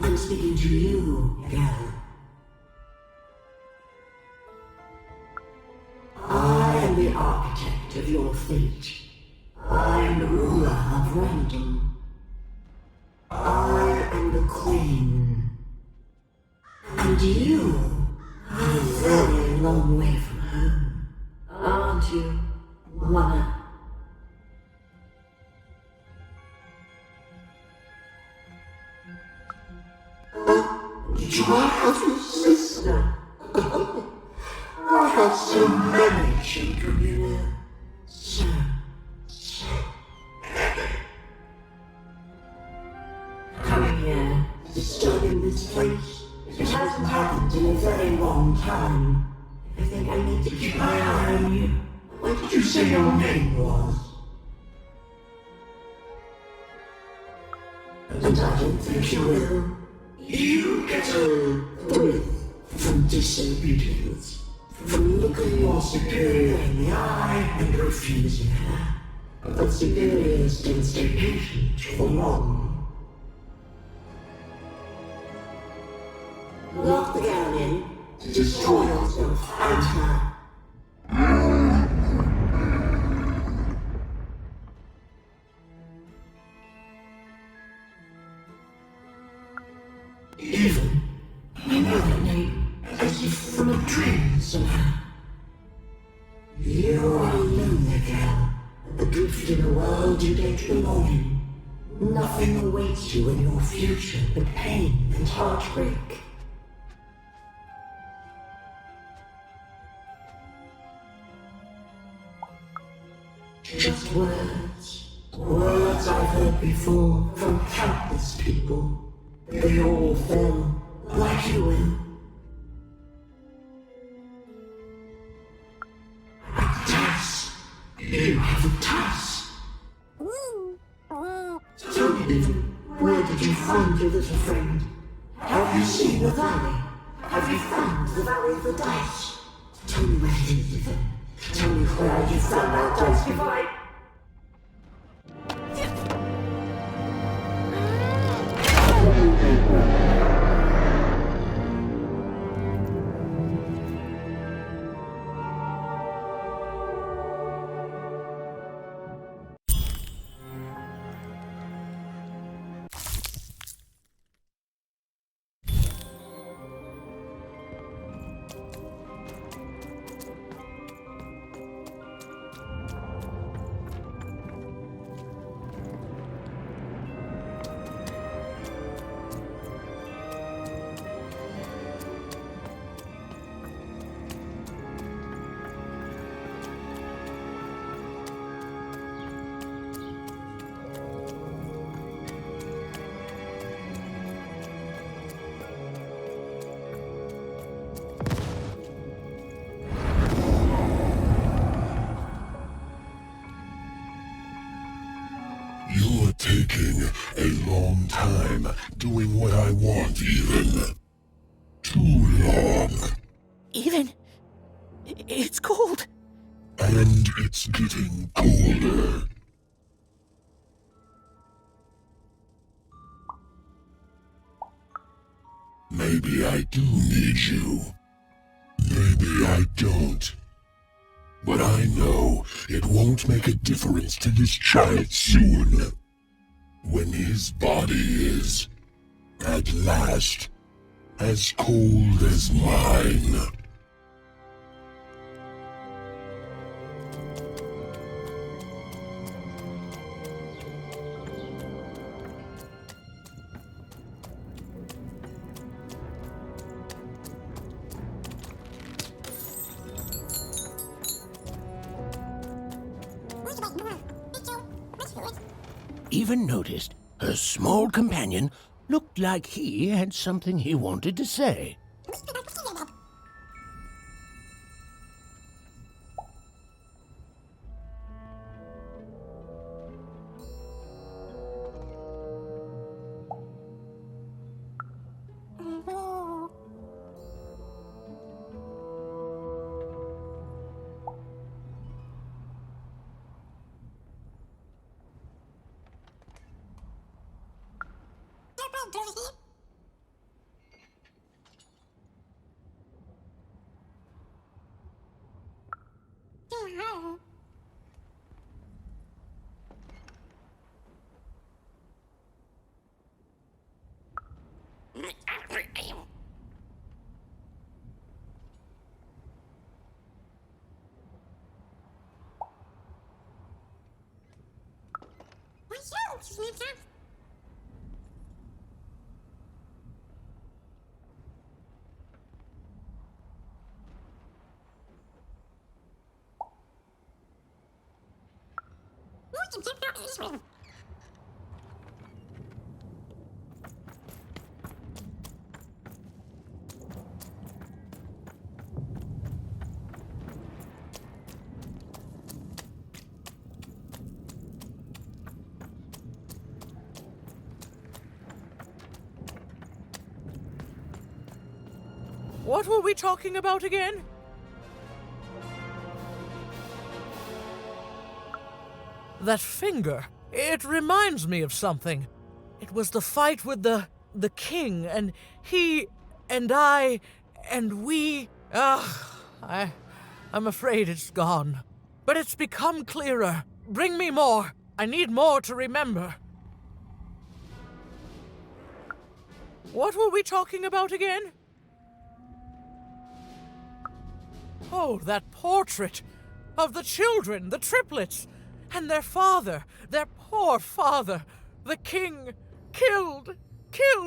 I'm speaking to you, girl. I am the architect of your fate. I am the ruler of random. I am the queen. And you are a very long way from home. Aren't you, woman? Do I have a sister? I have so many children, you know. So many. Coming here, disturbing this place, it hasn't happened in a very long time. I think I need to keep my eye on you. What did you say your name was? And I don't think you will. You get a thrill from disobedience, from looking your superior in the eye and refusing her. But superiors don't stay patient for long. Lock the gown in to destroy yourself and her. Even, I know that name as if from a dream somehow. You are a lonely girl, adrift in a world you don't belong in. Nothing awaits you in your future but pain and heartbreak. Just words. Words I've heard before from countless people. They all fell like you will. A task. You have a task. Tell me, Ethan, where did you find your little friend? Have you seen the valley? Have you found the valley of the dice? Tell me where it is, Ethan. Tell me where you found that dice divide. You're taking a long time doing what I want, even. Too long. Even? It's cold. And it's getting colder. Maybe I do need you. Maybe I don't. But I know it won't make a difference to this child soon. When his body is, at last, as cold as mine. Even noticed her small companion looked like he had something he wanted to say. What were we talking about again? That finger. It reminds me of something. It was the fight with the king, and he, and I, and we. I'm afraid it's gone. But it's become clearer. Bring me more. I need more to remember. What were we talking about again? Oh, that portrait of the children, the triplets, and their father, their poor father, the king, killed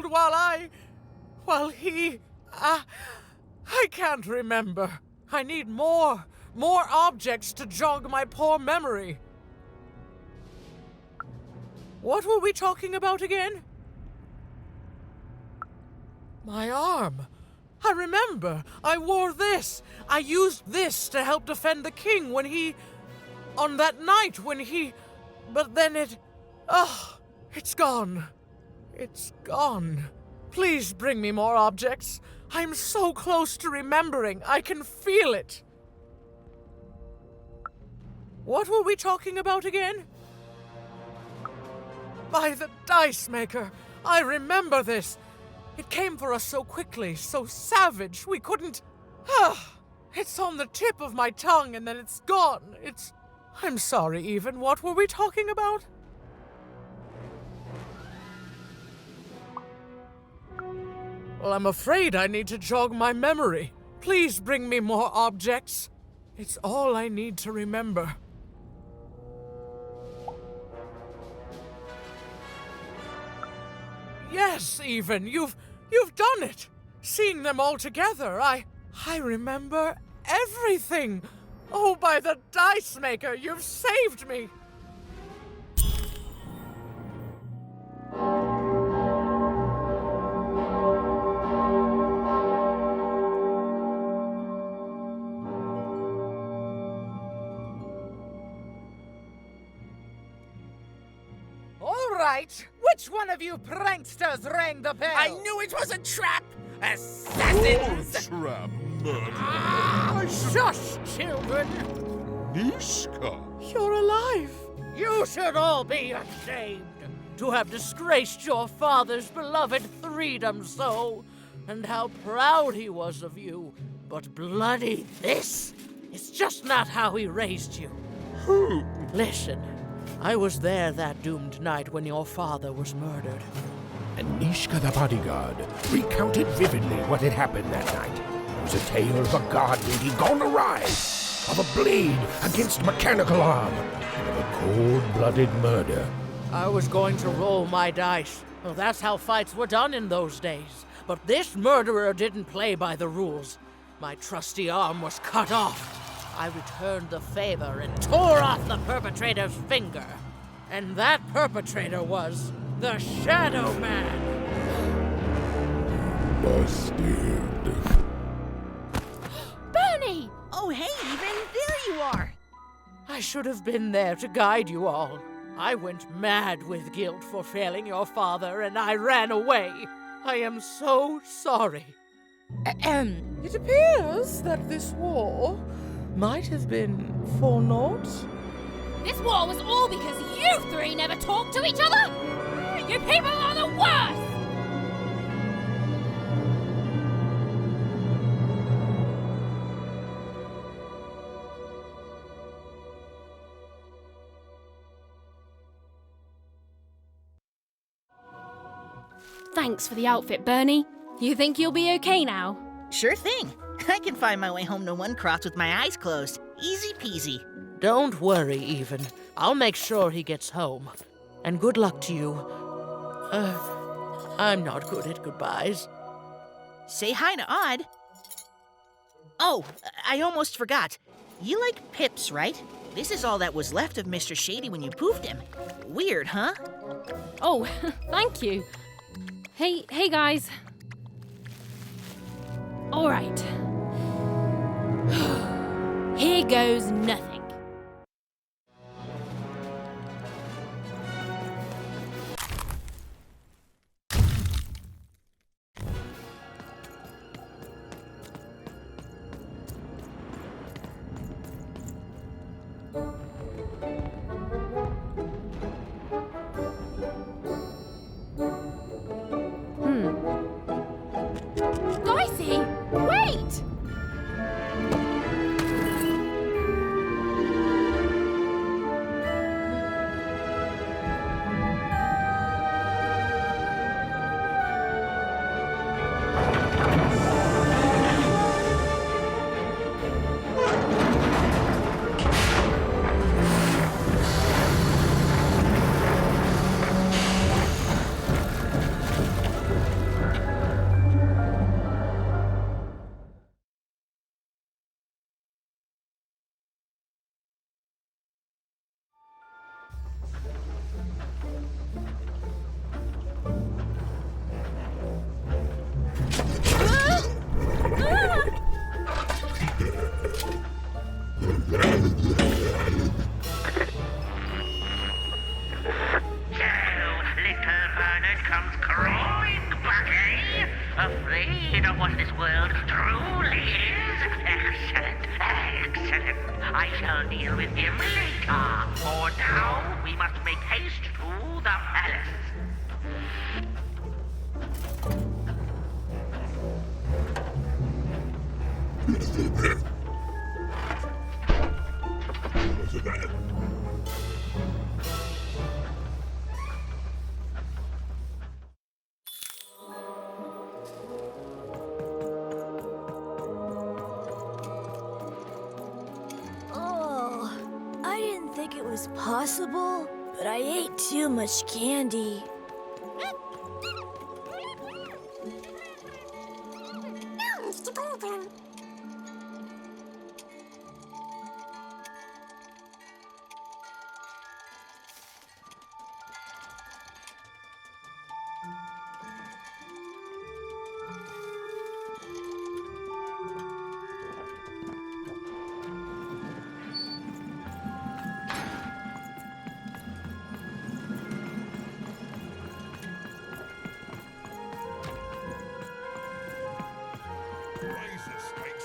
while he, I can't remember. I need more objects to jog my poor memory. What were we talking about again? My arm. I remember. I wore this. I used this to help defend the king when he... on that night when he... But then it... it's gone. It's gone. Please bring me more objects. I'm so close to remembering. I can feel it. What were we talking about again? By the dice maker. I remember this. It came for us so quickly, so savage, we couldn't... It's on the tip of my tongue and then it's gone. I'm sorry, Even. What were we talking about? Well, I'm afraid I need to jog my memory. Please bring me more objects. It's all I need to remember. Yes, Even, you've done it. Seeing them all together, I remember everything. Oh, by the dice maker, you've saved me. Right. Which one of you pranksters rang the bell? I knew it was a trap! Assassins! Trap, murderer. Shush, children! Neeshka! You're alive! You should all be ashamed to have disgraced your father's beloved Threedom so, and how proud he was of you. But bloody this is just not how he raised you. Listen. I was there that doomed night when your father was murdered. And Neeshka the bodyguard recounted vividly what had happened that night. It was a tale of a god lady gone awry, of a blade against mechanical arm, and of a cold-blooded murder. I was going to roll my dice. Well, that's how fights were done in those days. But this murderer didn't play by the rules. My trusty arm was cut off. I returned the favor and tore off the perpetrator's finger. And that perpetrator was the Shadow Man. Busted. Bernie! Oh, hey, Even, there you are. I should have been there to guide you all. I went mad with guilt for failing your father, and I ran away. I am so sorry. It appears that this war might have been for naught. This war was all because you three never talked to each other! You people are the worst! Thanks for the outfit, Bernie. You think you'll be okay now? Sure thing. I can find my way home to One Cross with my eyes closed. Easy peasy. Don't worry, Even. I'll make sure he gets home. And good luck to you. I'm not good at goodbyes. Say hi to Odd. Oh, I almost forgot. You like pips, right? This is all that was left of Mr. Shady when you poofed him. Weird, huh? Oh, thank you. Hey guys. All right. Here goes nothing. Dicey, wait! Afraid of what this world truly is? Excellent, excellent. I shall deal with him later. For now, we must make haste to the palace. Possible, but I ate too much candy.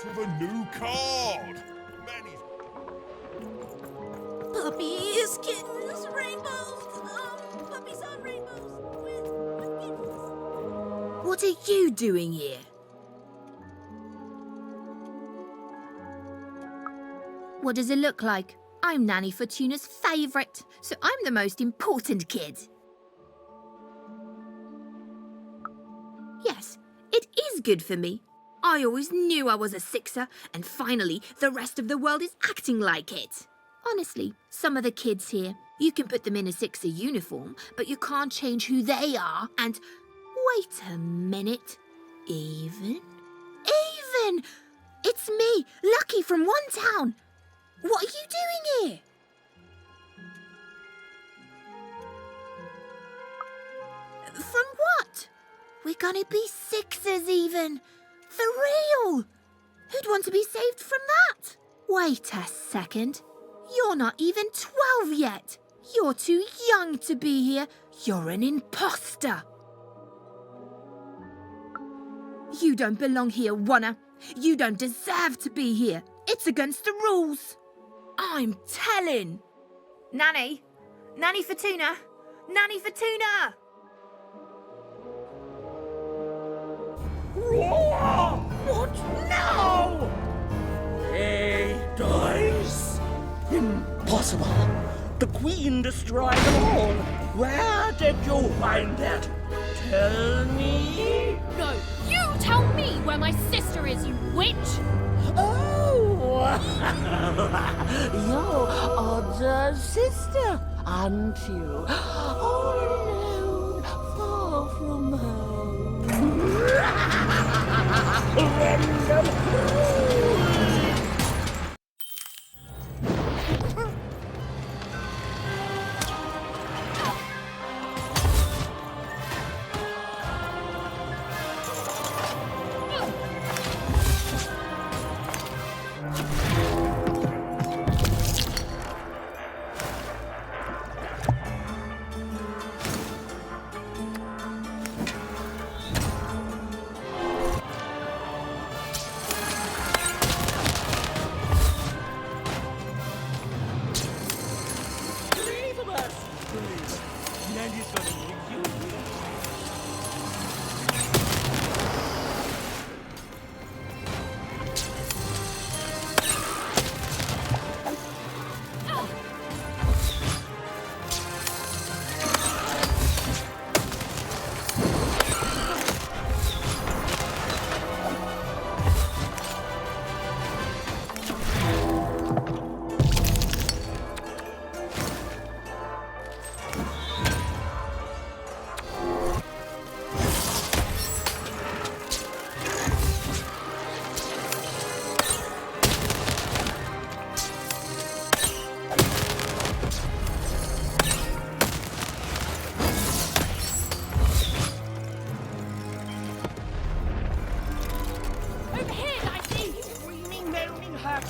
With a new card. Puppies, kittens, rainbows, puppies on rainbows. With kittens. What are you doing here? What does it look like? I'm Nanny Fortuna's favourite, so I'm the most important kid. Yes, it is good for me. I always knew I was a sixer, and finally, the rest of the world is acting like it. Honestly, some of the kids here, you can put them in a sixer uniform, but you can't change who they are. And wait a minute. Even? It's me, Lucky from One Town. What are you doing here? From what? We're gonna be sixers even. For real. Who'd want to be saved from that? Wait a second. You're not even 12 yet. You're too young to be here. You're an imposter. You don't belong here, Wanna. You don't deserve to be here. It's against the rules. I'm telling. Nanny. Nanny for tuna. Nanny for tuna. What now? A dice? Impossible. The Queen destroyed them all. Where did you find that? Tell me. No, you tell me where my sister is, you witch! Oh! Your odd sister, aren't you? All alone, far from home.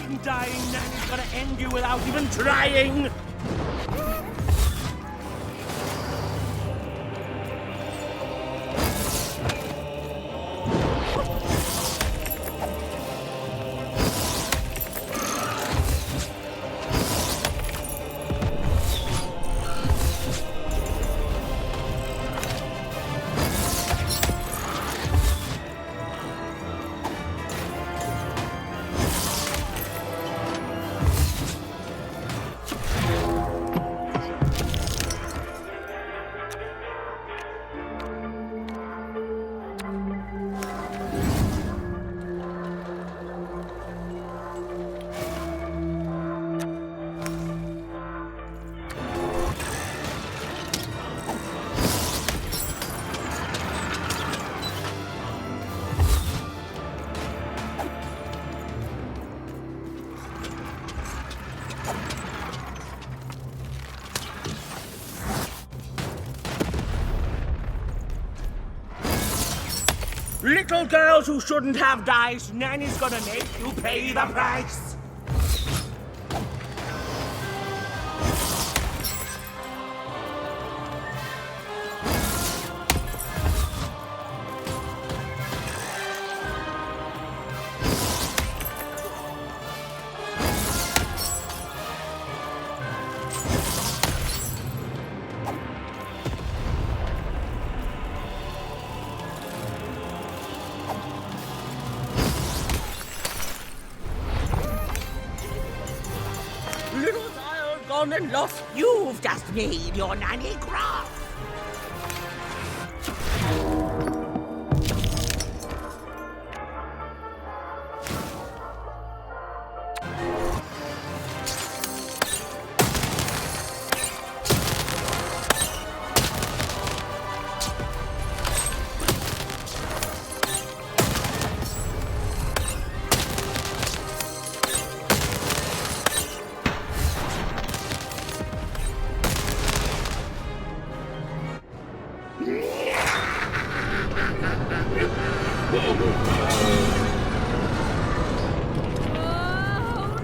Random dying Nanny's gonna end you without even trying! Little girls who shouldn't have dice, Nanny's gonna make you pay the price! And lost, you've just made your nanny cry. Oh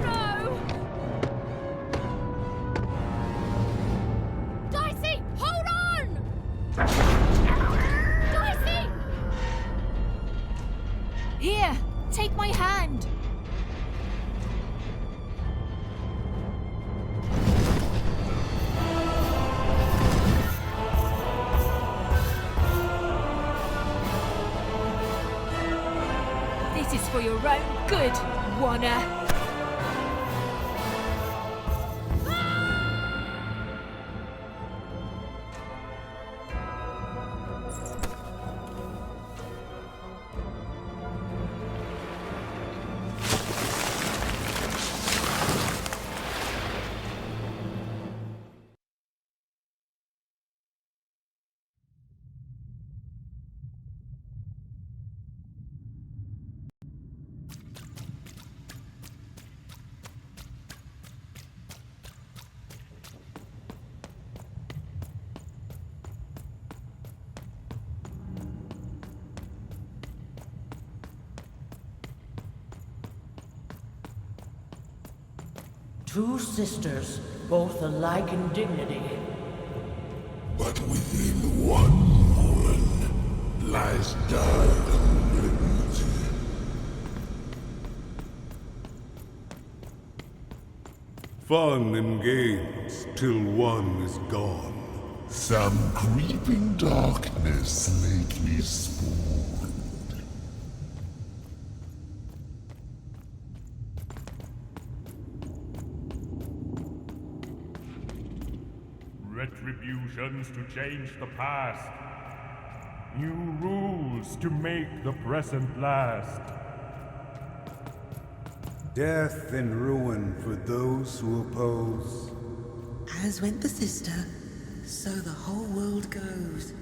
no! Dicey, hold on! Dicey! Here, take my hand. This is for your own good, Wanna. Two sisters, both alike in dignity. But within one woman lies dark malignity. Fun and games till one is gone. Some creeping darkness lately spawned. Retributions to change the past. New rules to make the present last. Death and ruin for those who oppose. As went the sister, so the whole world goes.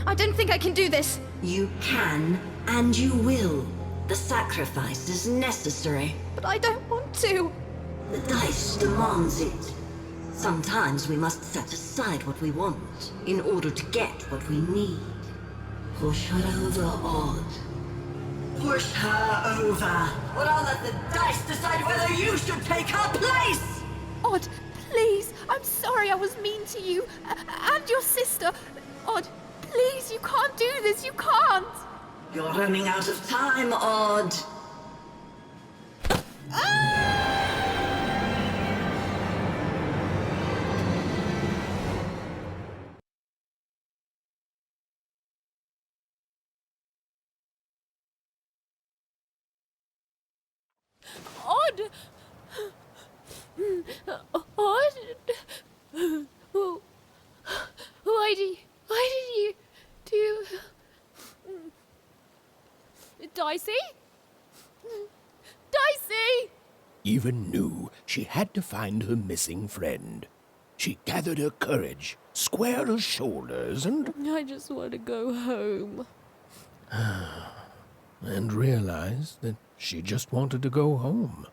I don't think I can do this. You can, and you will. The sacrifice is necessary. But I don't want to. The dice demands it. Sometimes we must set aside what we want in order to get what we need. Push her over, Odd. Push her over. Or I'll let the dice decide whether you should take her place! Odd, please. I'm sorry I was mean to you. And your sister. Odd, please, you can't do this. You can't. You're running out of time, Odd. Odd. Odd. Why did you do... Dicey? Dicey! Even knew she had to find her missing friend. She gathered her courage, squared her shoulders, and I just want to go home. and realized that she just wanted to go home.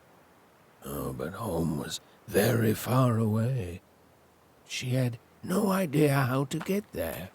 Oh, but home was very far away. She had no idea how to get there.